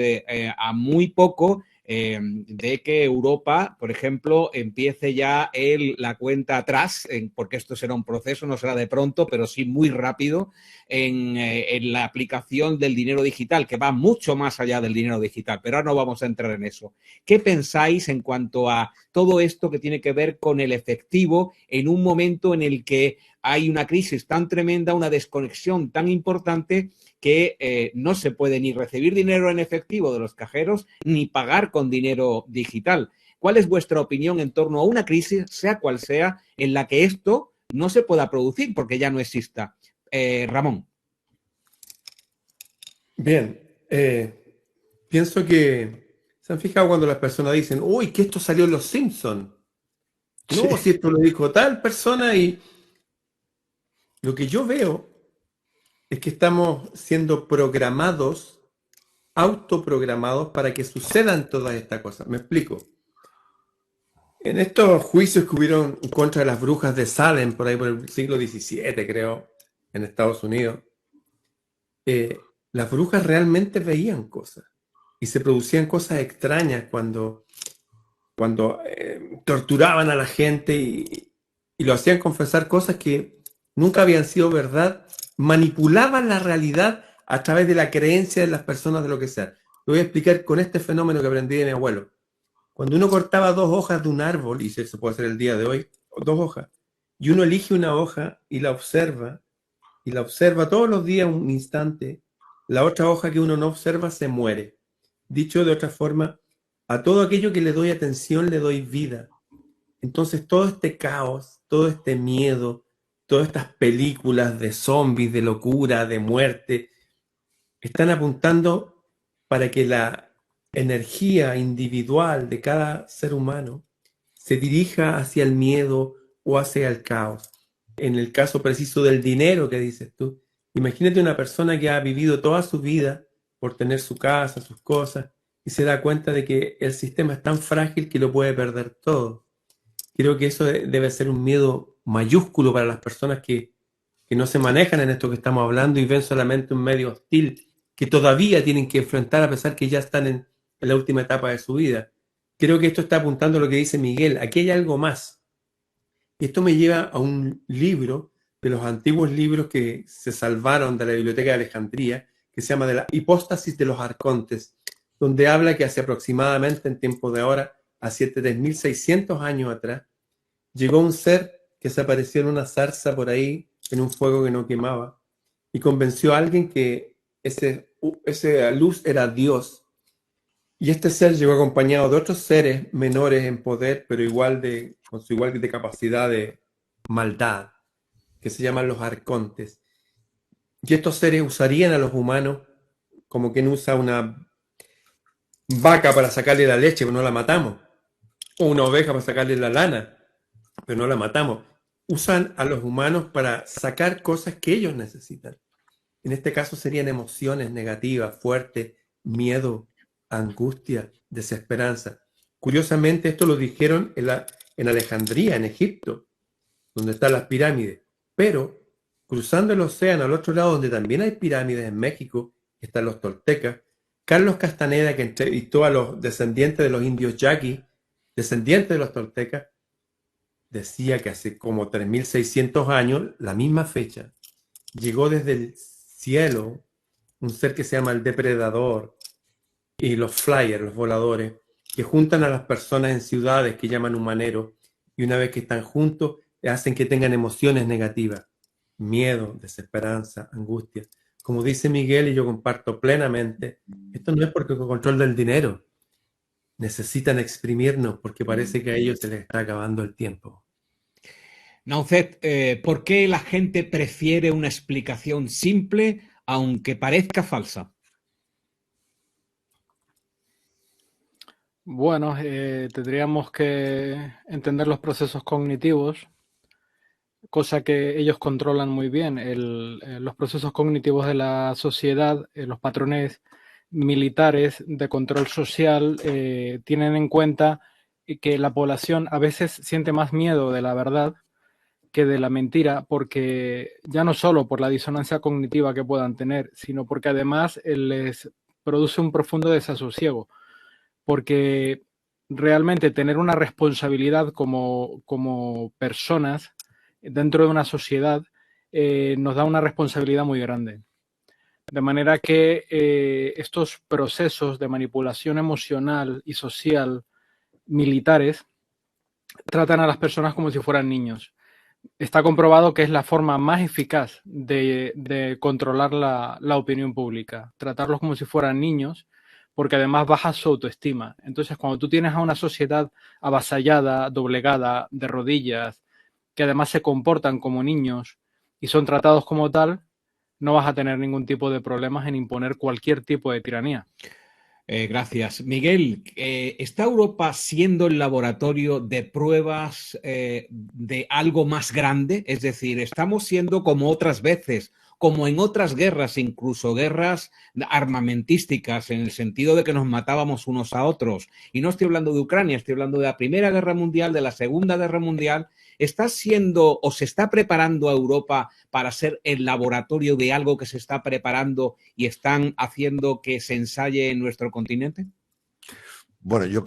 a muy poco de que Europa, por ejemplo, empiece ya la cuenta atrás, porque esto será un proceso, no será de pronto, pero sí muy rápido, en la aplicación del dinero digital, que va mucho más allá del dinero digital, pero ahora no vamos a entrar en eso. ¿Qué pensáis en cuanto a todo esto que tiene que ver con el efectivo en un momento en el que hay una crisis tan tremenda, una desconexión tan importante, que no se puede ni recibir dinero en efectivo de los cajeros ni pagar con dinero digital? ¿Cuál es vuestra opinión en torno a una crisis, sea cual sea, en la que esto no se pueda producir porque ya no exista? Ramón. Bien, pienso que se han fijado cuando las personas dicen, uy, que esto salió en Los Simpsons. No, si esto lo dijo tal persona, y lo que yo veo es que estamos siendo programados, autoprogramados para que sucedan todas estas cosas. Me explico. En estos juicios que hubieron contra las brujas de Salem, por ahí por el siglo XVII, creo, en Estados Unidos, las brujas realmente veían cosas y se producían cosas extrañas cuando torturaban a la gente y lo hacían confesar cosas que nunca habían sido verdad, manipulaban la realidad a través de la creencia de las personas de lo que sea. Lo voy a explicar con este fenómeno que aprendí de mi abuelo. Cuando uno cortaba 2 hojas de un árbol, y se puede hacer el día de hoy, 2 hojas, y uno elige una hoja y la observa todos los días un instante, la otra hoja que uno no observa se muere. Dicho de otra forma, a todo aquello que le doy atención le doy vida. Entonces todo este caos, todo este miedo, todas estas películas de zombies, de locura, de muerte, están apuntando para que la energía individual de cada ser humano se dirija hacia el miedo o hacia el caos. En el caso preciso del dinero que dices tú, imagínate una persona que ha vivido toda su vida por tener su casa, sus cosas, y se da cuenta de que el sistema es tan frágil que lo puede perder todo. Creo que eso debe ser un miedo mayúsculo para las personas que no se manejan en esto que estamos hablando y ven solamente un medio hostil que todavía tienen que enfrentar a pesar que ya están en la última etapa de su vida. Creo que esto está apuntando a lo que dice Miguel. Aquí hay algo más. Esto me lleva a un libro de los antiguos libros que se salvaron de la Biblioteca de Alejandría, que se llama De la hipóstasis de los arcontes, donde habla que hace aproximadamente, en tiempo de ahora, hace 3.600 años atrás, llegó un ser que se apareció en una zarza por ahí, en un fuego que no quemaba, y convenció a alguien que esa luz era Dios. Y este ser llegó acompañado de otros seres menores en poder, pero con su igual de capacidad de maldad, que se llaman los arcontes. Y estos seres usarían a los humanos como quien usa una vaca para sacarle la leche, pero no la matamos, o una oveja para sacarle la lana, pero no la matamos. Usan a los humanos para sacar cosas que ellos necesitan. En este caso serían emociones negativas, fuertes, miedo, angustia, desesperanza. Curiosamente, esto lo dijeron en Alejandría, en Egipto, donde están las pirámides. Pero cruzando el océano al otro lado, donde también hay pirámides en México, están los toltecas. Carlos Castaneda, que entrevistó a los descendientes de los indios yaquis, descendientes de los toltecas, decía que hace como 3.600 años, la misma fecha, llegó desde el cielo un ser que se llama el depredador y los flyers, los voladores, que juntan a las personas en ciudades que llaman humaneros, y una vez que están juntos, hacen que tengan emociones negativas, miedo, desesperanza, angustia. Como dice Miguel, y yo comparto plenamente, esto no es porque con control del dinero. Necesitan exprimirnos porque parece que a ellos se les está acabando el tiempo. Naucet, ¿por qué la gente prefiere una explicación simple aunque parezca falsa? Bueno, tendríamos que entender los procesos cognitivos, cosa que ellos controlan muy bien. Los procesos cognitivos de la sociedad, los patrones militares de control social, tienen en cuenta que la población a veces siente más miedo de la verdad que de la mentira, porque ya no solo por la disonancia cognitiva que puedan tener, sino porque además les produce un profundo desasosiego, porque realmente tener una responsabilidad como personas dentro de una sociedad nos da una responsabilidad muy grande. De manera que estos procesos de manipulación emocional y social militares tratan a las personas como si fueran niños. Está comprobado que es la forma más eficaz de controlar la opinión pública, tratarlos como si fueran niños, porque además baja su autoestima. Entonces, cuando tú tienes a una sociedad avasallada, doblegada, de rodillas, que además se comportan como niños y son tratados como tal, no vas a tener ningún tipo de problemas en imponer cualquier tipo de tiranía. Gracias. Miguel, ¿está Europa siendo el laboratorio de pruebas de algo más grande? Es decir, ¿estamos siendo como otras veces, como en otras guerras, incluso guerras armamentísticas, en el sentido de que nos matábamos unos a otros? Y no estoy hablando de Ucrania, estoy hablando de la Primera Guerra Mundial, de la Segunda Guerra Mundial. ¿Está siendo o se está preparando a Europa para ser el laboratorio de algo que se está preparando y están haciendo que se ensaye en nuestro continente? Bueno, yo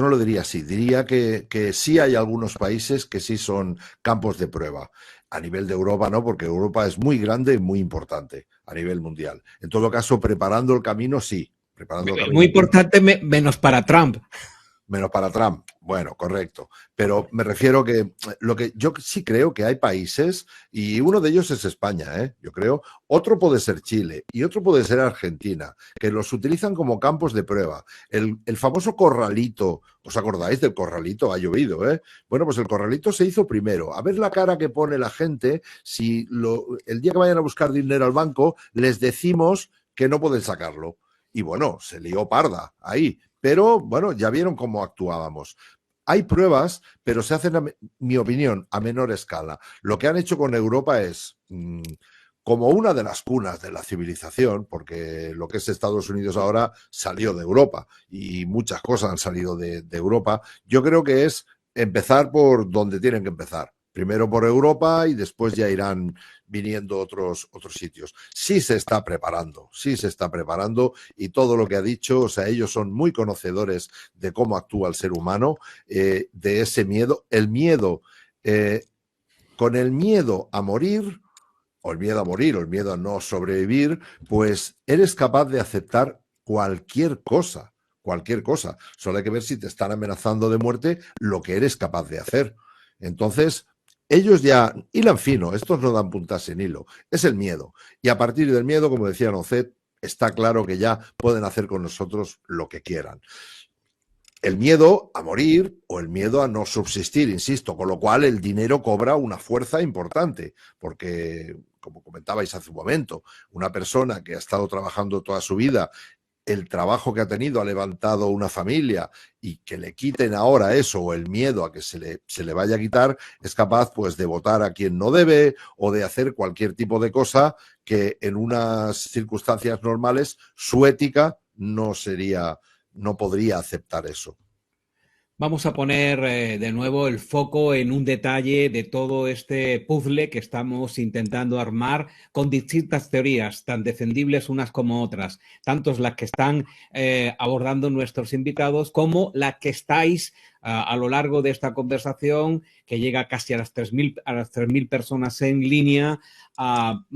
no lo diría así. Diría que sí hay algunos países que sí son campos de prueba. A nivel de Europa no, porque Europa es muy grande y muy importante a nivel mundial. En todo caso, preparando el camino, sí. Preparando el camino, muy importante menos para Trump. Menos para Trump. Bueno, correcto. Pero me refiero que lo que yo sí creo que hay países, y uno de ellos es España, yo creo, otro puede ser Chile y otro puede ser Argentina, que los utilizan como campos de prueba. El famoso corralito, ¿os acordáis del corralito? Ha llovido, Bueno, pues el corralito se hizo primero. A ver la cara que pone la gente si el día que vayan a buscar dinero al banco les decimos que no pueden sacarlo. Y bueno, se lió parda ahí. Pero, bueno, ya vieron cómo actuábamos. Hay pruebas, pero se hacen, en mi opinión, a menor escala. Lo que han hecho con Europa es, como una de las cunas de la civilización, porque lo que es Estados Unidos ahora salió de Europa y muchas cosas han salido de Europa, yo creo que es empezar por donde tienen que empezar, Primero por Europa y después ya irán viniendo otros sitios. Sí se está preparando y todo lo que ha dicho, o sea, ellos son muy conocedores de cómo actúa el ser humano, de ese miedo. El miedo, con el miedo a morir, o el miedo a morir, o el miedo a no sobrevivir, pues eres capaz de aceptar cualquier cosa, cualquier cosa. Solo hay que ver si te están amenazando de muerte lo que eres capaz de hacer. Entonces, ellos ya hilan fino, estos no dan puntas sin hilo, es el miedo. Y a partir del miedo, como decía Nocet, está claro que ya pueden hacer con nosotros lo que quieran. El miedo a morir o el miedo a no subsistir, insisto, con lo cual el dinero cobra una fuerza importante, porque, como comentabais hace un momento, una persona que ha estado trabajando toda su vida, el trabajo que ha tenido, ha levantado una familia y que le quiten ahora eso o el miedo a que se le vaya a quitar, es capaz pues de votar a quien no debe o de hacer cualquier tipo de cosa que en unas circunstancias normales su ética no podría aceptar eso. Vamos a poner de nuevo el foco en un detalle de todo este puzzle que estamos intentando armar con distintas teorías, tan defendibles unas como otras, tanto las que están abordando nuestros invitados como las que estáis a lo largo de esta conversación, que llega casi a las 3.000 personas en línea,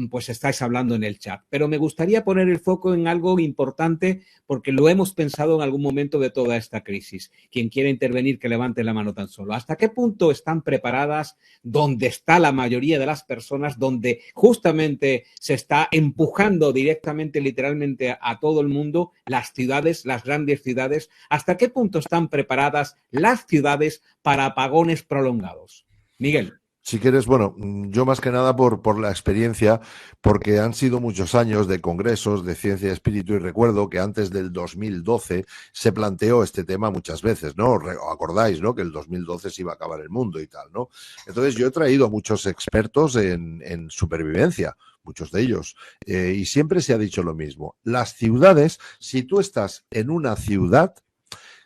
pues estáis hablando en el chat. Pero me gustaría poner el foco en algo importante porque lo hemos pensado en algún momento de toda esta crisis. Quien quiera intervenir, que levante la mano tan solo. ¿Hasta qué punto están preparadas donde está la mayoría de las personas, donde justamente se está empujando directamente, literalmente a todo el mundo, las ciudades, las grandes ciudades? ¿Hasta qué punto están preparadas las ciudades para apagones prolongados? Miguel. Si quieres, bueno, yo más que nada por la experiencia, porque han sido muchos años de congresos de ciencia y espíritu, y recuerdo que antes del 2012 se planteó este tema muchas veces, ¿no? Acordáis, ¿no? Que el 2012 se iba a acabar el mundo y tal, ¿no? Entonces yo he traído a muchos expertos en supervivencia, muchos de ellos, y siempre se ha dicho lo mismo. Las ciudades, si tú estás en una ciudad,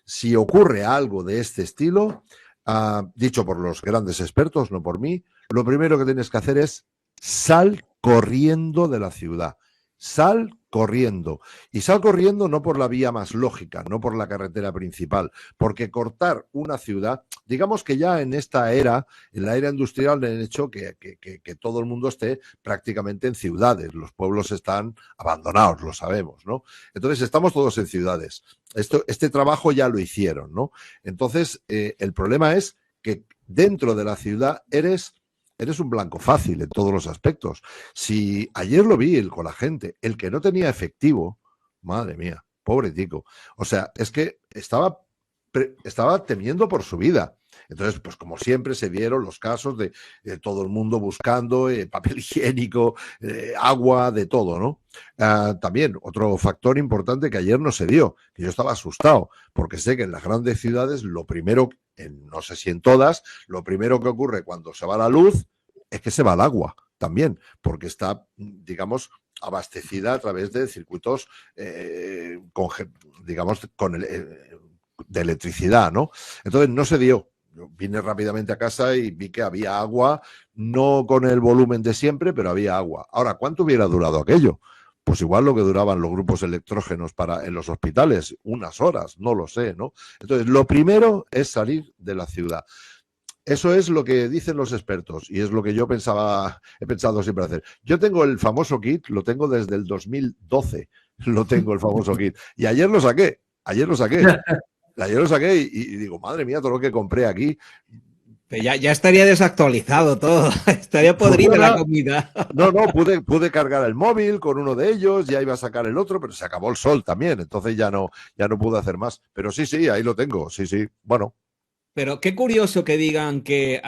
si ocurre algo de este estilo, dicho por los grandes expertos, no por mí, lo primero que tienes que hacer es sal corriendo de la ciudad. Sal corriendo. Y sal corriendo no por la vía más lógica, no por la carretera principal, porque cortar una ciudad, digamos que ya en esta era, en la era industrial, han hecho que todo el mundo esté prácticamente en ciudades. Los pueblos están abandonados, lo sabemos, ¿no? Entonces estamos todos en ciudades. Este trabajo ya lo hicieron, ¿no? Entonces, el problema es que dentro de la ciudad eres un blanco fácil en todos los aspectos. Si ayer lo vi con la gente, el que no tenía efectivo, madre mía, pobre tico. O sea, es que estaba temiendo por su vida. Entonces, pues como siempre se vieron los casos de todo el mundo buscando papel higiénico, agua, de todo, ¿no? También otro factor importante que ayer no se dio, que yo estaba asustado, porque sé que en las grandes ciudades lo primero, no sé si en todas, lo primero que ocurre cuando se va la luz es que se va el agua también, porque está, digamos, abastecida a través de circuitos, de electricidad, ¿no? Entonces no se dio. Yo vine rápidamente a casa y vi que había agua, no con el volumen de siempre, pero había agua. Ahora, ¿cuánto hubiera durado aquello? Pues igual lo que duraban los grupos electrógenos en los hospitales, unas horas, no lo sé, ¿no? Entonces, lo primero es salir de la ciudad. Eso es lo que dicen los expertos y es lo que yo he pensado siempre hacer. Yo tengo el famoso kit, lo tengo desde el 2012, lo tengo el famoso kit. Y ayer lo saqué. Ayer lo saqué y digo, madre mía, todo lo que compré aquí. Ya estaría desactualizado todo, estaría podrida la comida. No, pude cargar el móvil con uno de ellos, ya iba a sacar el otro, pero se acabó el sol también, entonces ya no pude hacer más. Pero sí, ahí lo tengo, sí, bueno. Pero qué curioso que digan que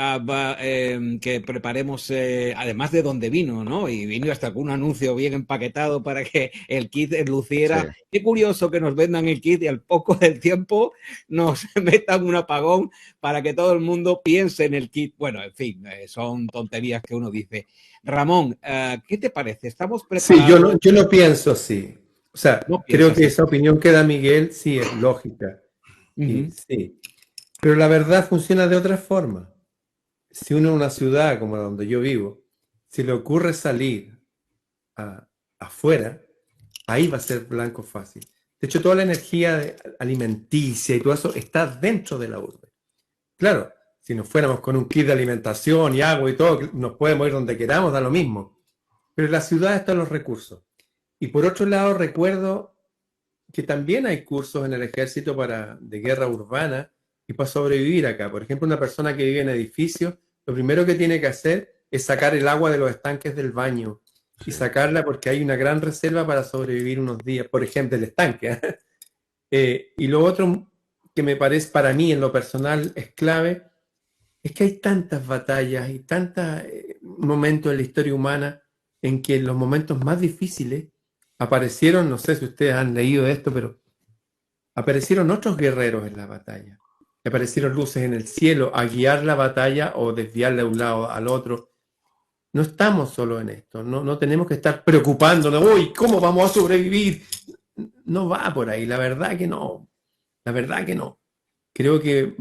preparemos, además de dónde vino, ¿no? Y vino hasta con un anuncio bien empaquetado para que el kit luciera. Sí. Qué curioso que nos vendan el kit y al poco del tiempo nos metan un apagón para que todo el mundo piense en el kit. Bueno, en fin, son tonterías que uno dice. Ramón, ¿qué te parece? ¿Estamos preparados? Sí, yo no pienso así. O sea, no creo que esa opinión que da Miguel sí es lógica. Sí. Pero la verdad funciona de otra forma. si uno en una ciudad como la donde yo vivo, si le ocurre salir afuera, ahí va a ser blanco fácil. De hecho, toda la energía alimenticia y todo eso está dentro de la urbe. Claro, si nos fuéramos con un kit de alimentación y agua y todo, nos podemos ir donde queramos, da lo mismo. Pero en la ciudad están los recursos. Y por otro lado, recuerdo que también hay cursos en el ejército de guerra urbana y para sobrevivir acá. Por ejemplo, una persona que vive en edificios, lo primero que tiene que hacer es sacar el agua de los estanques del baño y sacarla porque hay una gran reserva para sobrevivir unos días, por ejemplo, el estanque. Y lo otro que me parece para mí en lo personal es clave es que hay tantas batallas y tantos momentos en la historia humana en que en los momentos más difíciles aparecieron, no sé si ustedes han leído de esto, pero aparecieron otros guerreros en la batalla. Aparecieron luces en el cielo a guiar la batalla o desviarla de un lado al otro. No estamos solo en esto, no tenemos que estar preocupándonos, uy, ¿cómo vamos a sobrevivir? No va por ahí, la verdad que no, la verdad que no. Creo que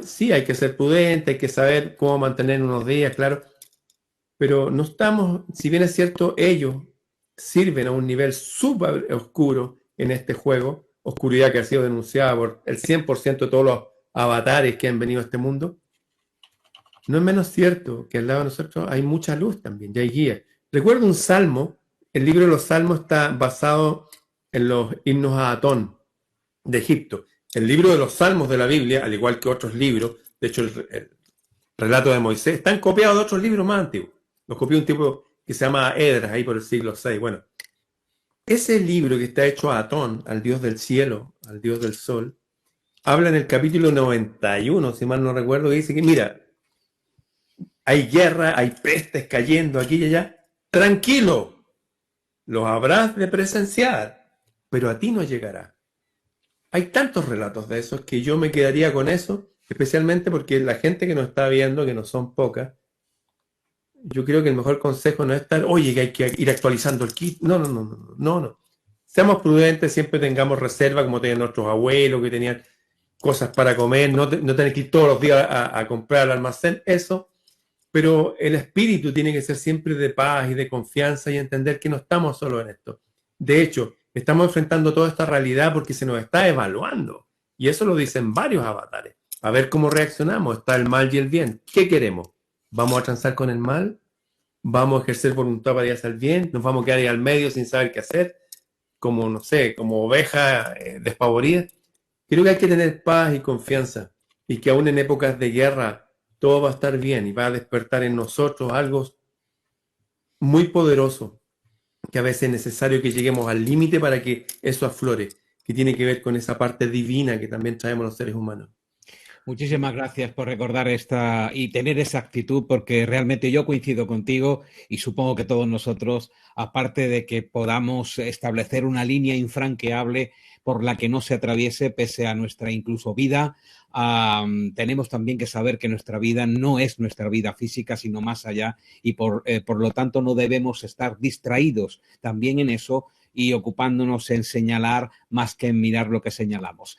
sí, hay que ser prudente, hay que saber cómo mantener unos días, claro, pero no estamos, si bien es cierto, ellos sirven a un nivel súper oscuro en este juego, oscuridad que ha sido denunciada por el 100% de todos los avatares que han venido a este mundo. No es menos cierto que al lado de nosotros hay mucha luz también, ya hay guía. Recuerdo un salmo, el libro de los salmos está basado en los himnos a Atón de Egipto. El libro de los salmos de la Biblia, al igual que otros libros, de hecho el relato de Moisés, están copiados de otros libros más antiguos. Los copió un tipo que se llama Edras, ahí por el siglo VI. Bueno, ese libro que está hecho a Atón, al dios del cielo, al dios del sol, habla en el capítulo 91, si mal no recuerdo, que dice que, mira, hay guerra, hay pestes cayendo aquí y allá. Tranquilo, los habrás de presenciar, pero a ti no llegará. Hay tantos relatos de esos que yo me quedaría con eso, especialmente porque la gente que nos está viendo, que no son pocas, yo creo que el mejor consejo no es estar, oye, que hay que ir actualizando el kit. No. Seamos prudentes, siempre tengamos reserva, como tenían nuestros abuelos, que tenían cosas para comer, no tener que ir todos los días a comprar al almacén, eso. Pero el espíritu tiene que ser siempre de paz y de confianza y entender que no estamos solo en esto. De hecho, estamos enfrentando toda esta realidad porque se nos está evaluando. Y eso lo dicen varios avatares. A ver cómo reaccionamos. Está el mal y el bien. ¿Qué queremos? ¿Vamos a transar con el mal? ¿Vamos a ejercer voluntad para ir hacia el bien? ¿Nos vamos a quedar ahí al medio sin saber qué hacer? Como, no sé, como oveja despavorida. Creo que hay que tener paz y confianza. Y que aún en épocas de guerra todo va a estar bien y va a despertar en nosotros algo muy poderoso, que a veces es necesario que lleguemos al límite para que eso aflore, que tiene que ver con esa parte divina que también traemos los seres humanos. Muchísimas gracias por recordar esta y tener esa actitud, porque realmente yo coincido contigo y supongo que todos nosotros, aparte de que podamos establecer una línea infranqueable por la que no se atraviese pese a nuestra incluso vida, tenemos también que saber que nuestra vida no es nuestra vida física, sino más allá, y por lo tanto no debemos estar distraídos también en eso y ocupándonos en señalar más que en mirar lo que señalamos.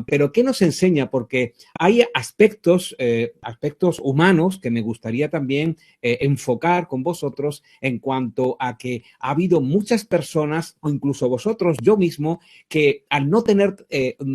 Pero ¿qué nos enseña? Porque hay aspectos humanos que me gustaría también enfocar con vosotros en cuanto a que ha habido muchas personas, o incluso vosotros, yo mismo, que al no tener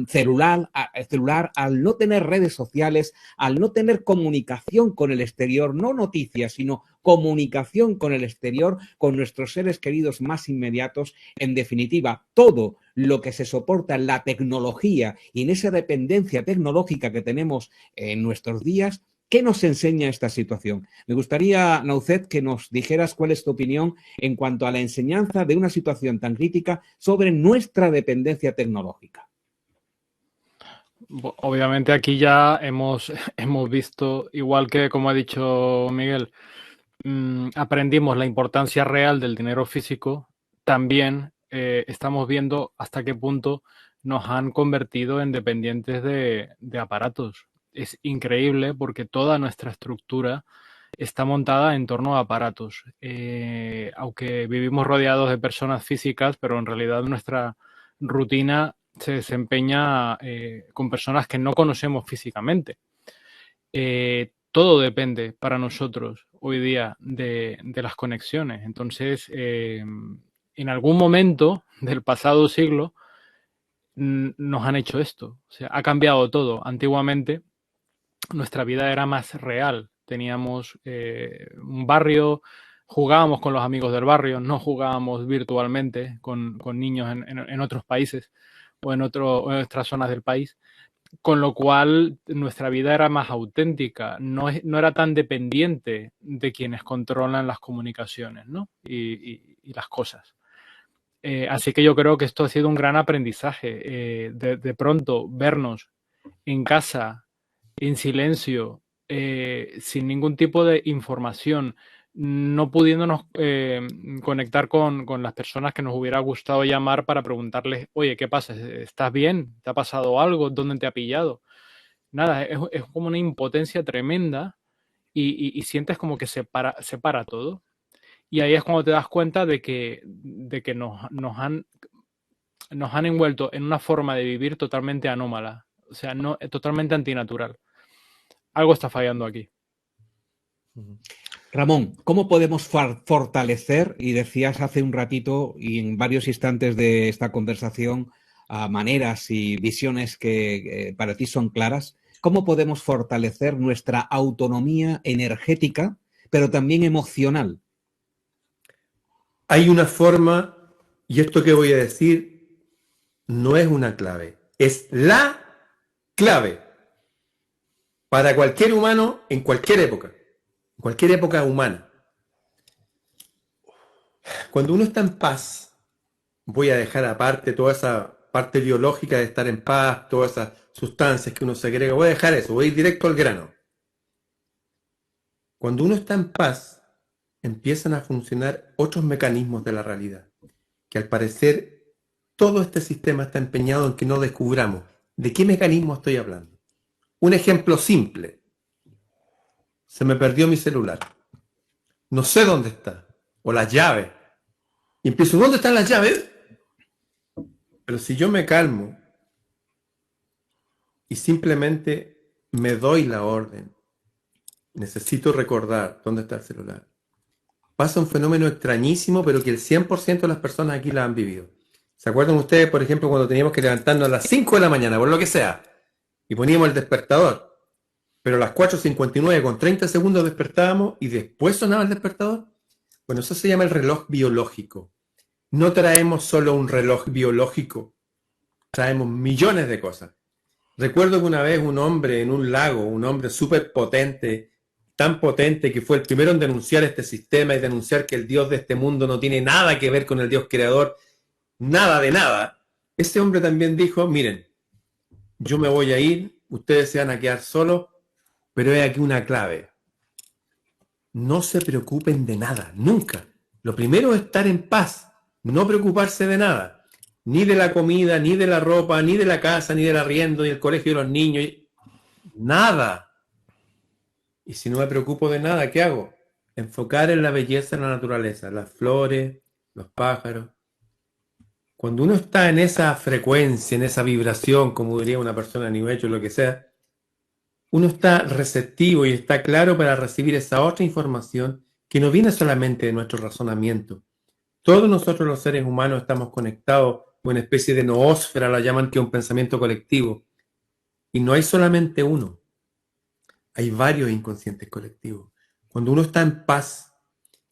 celular, al no tener redes sociales, al no tener comunicación con el exterior, no noticias, sino comunicación con el exterior, con nuestros seres queridos más inmediatos, en definitiva, todo lo que se soporta en la tecnología y en esa dependencia tecnológica que tenemos en nuestros días. ¿Qué nos enseña esta situación? Me gustaría, Naucet, que nos dijeras cuál es tu opinión en cuanto a la enseñanza de una situación tan crítica sobre nuestra dependencia tecnológica. Obviamente aquí ya hemos visto, igual que como ha dicho Miguel, aprendimos la importancia real del dinero físico, también estamos viendo hasta qué punto nos han convertido en dependientes de aparatos. Es increíble porque toda nuestra estructura está montada en torno a aparatos. Aunque vivimos rodeados de personas físicas, pero en realidad nuestra rutina se desempeña con personas que no conocemos físicamente. todo depende para nosotros hoy día de las conexiones. Entonces, en algún momento del pasado siglo nos han hecho esto. O sea, ha cambiado todo. Antiguamente nuestra vida era más real. Teníamos un barrio, jugábamos con los amigos del barrio, no jugábamos virtualmente con niños en otros países o en otras zonas del país. Con lo cual nuestra vida era más auténtica, no era tan dependiente de quienes controlan las comunicaciones, ¿no? y las cosas. Así que yo creo que esto ha sido un gran aprendizaje. De pronto vernos en casa, en silencio, sin ningún tipo de información, no pudiéndonos conectar con las personas que nos hubiera gustado llamar para preguntarles, oye, ¿qué pasa? ¿Estás bien? ¿Te ha pasado algo? ¿Dónde te ha pillado? Nada, es como una impotencia tremenda y sientes como que se para todo. Y ahí es cuando te das cuenta de que nos han envuelto en una forma de vivir totalmente anómala, o sea, totalmente antinatural. Algo está fallando aquí. Ramón, ¿cómo podemos fortalecer, y decías hace un ratito y en varios instantes de esta conversación, maneras y visiones que para ti son claras, cómo podemos fortalecer nuestra autonomía energética, pero también emocional? Hay una forma, y esto que voy a decir no es una clave, es la clave para cualquier humano en cualquier época humana. Cuando uno está en paz, voy a dejar aparte toda esa parte biológica de estar en paz, todas esas sustancias que uno segrega, voy a dejar eso, voy a ir directo al grano. Cuando uno está en paz, empiezan a funcionar otros mecanismos de la realidad, que al parecer todo este sistema está empeñado en que no descubramos. ¿De qué mecanismo estoy hablando? Un ejemplo simple. Se me perdió mi celular. No sé dónde está. O las llaves. Y empiezo, ¿dónde están las llaves? Pero si yo me calmo y simplemente me doy la orden, necesito recordar dónde está el celular, pasa un fenómeno extrañísimo, pero que el 100% de las personas aquí la han vivido. ¿Se acuerdan ustedes, por ejemplo, cuando teníamos que levantarnos a las 5 de la mañana, por lo que sea, y poníamos el despertador, pero a las 4:59 con 30 segundos despertábamos y después sonaba el despertador? Bueno, eso se llama el reloj biológico. No traemos solo un reloj biológico, traemos millones de cosas. Recuerdo que una vez un hombre en un lago, un hombre súper potente, tan potente que fue el primero en denunciar este sistema y denunciar que el Dios de este mundo no tiene nada que ver con el Dios creador, nada de nada. Ese hombre también dijo, miren, yo me voy a ir, ustedes se van a quedar solos, pero hay aquí una clave. No se preocupen de nada, nunca. Lo primero es estar en paz, no preocuparse de nada. Ni de la comida, ni de la ropa, ni de la casa, ni del arriendo, ni del colegio de los niños. Nada. Y si no me preocupo de nada, ¿qué hago? Enfocar en la belleza de la naturaleza, las flores, los pájaros. Cuando uno está en esa frecuencia, en esa vibración, como diría una persona New Age o lo que sea, uno está receptivo y está claro para recibir esa otra información que no viene solamente de nuestro razonamiento. Todos nosotros los seres humanos estamos conectados con una especie de noósfera, la llaman, que es un pensamiento colectivo. Y no hay solamente uno. Hay varios inconscientes colectivos. Cuando uno está en paz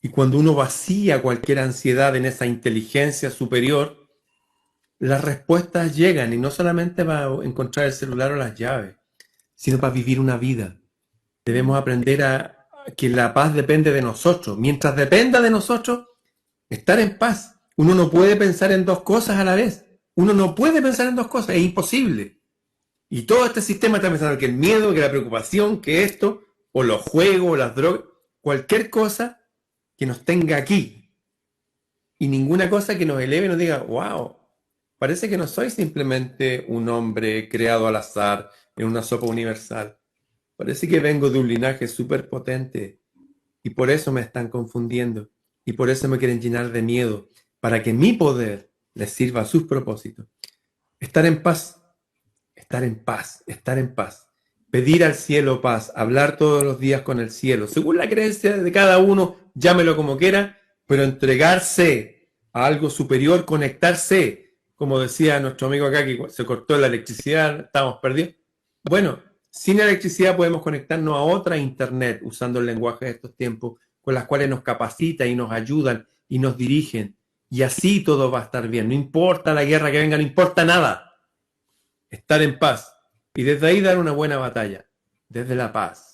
y cuando uno vacía cualquier ansiedad en esa inteligencia superior, las respuestas llegan, y no solamente para encontrar el celular o las llaves, sino para vivir una vida. Debemos aprender a que la paz depende de nosotros. Mientras dependa de nosotros, estar en paz. Uno no puede pensar en dos cosas a la vez. Uno no puede pensar en dos cosas, es imposible. Y todo este sistema está pensando que el miedo, que la preocupación, que esto, o los juegos, o las drogas, cualquier cosa que nos tenga aquí. Y ninguna cosa que nos eleve y nos diga, wow, parece que no soy simplemente un hombre creado al azar en una sopa universal. Parece que vengo de un linaje súper potente. Y por eso me están confundiendo. Y por eso me quieren llenar de miedo. Para que mi poder les sirva a sus propósitos. Estar en paz. Estar en paz, estar en paz. pedir al cielo paz, hablar todos los días con el cielo, según la creencia de cada uno, llámelo como quiera, pero entregarse a algo superior, conectarse, como decía nuestro amigo acá que se cortó la electricidad, estamos perdidos. Bueno, sin electricidad podemos conectarnos a otra internet usando el lenguaje de estos tiempos, con las cuales nos capacita y nos ayudan y nos dirigen. Y así todo va a estar bien. No importa la guerra que venga, no importa nada. Estar en paz. Y desde ahí dar una buena batalla. Desde la paz.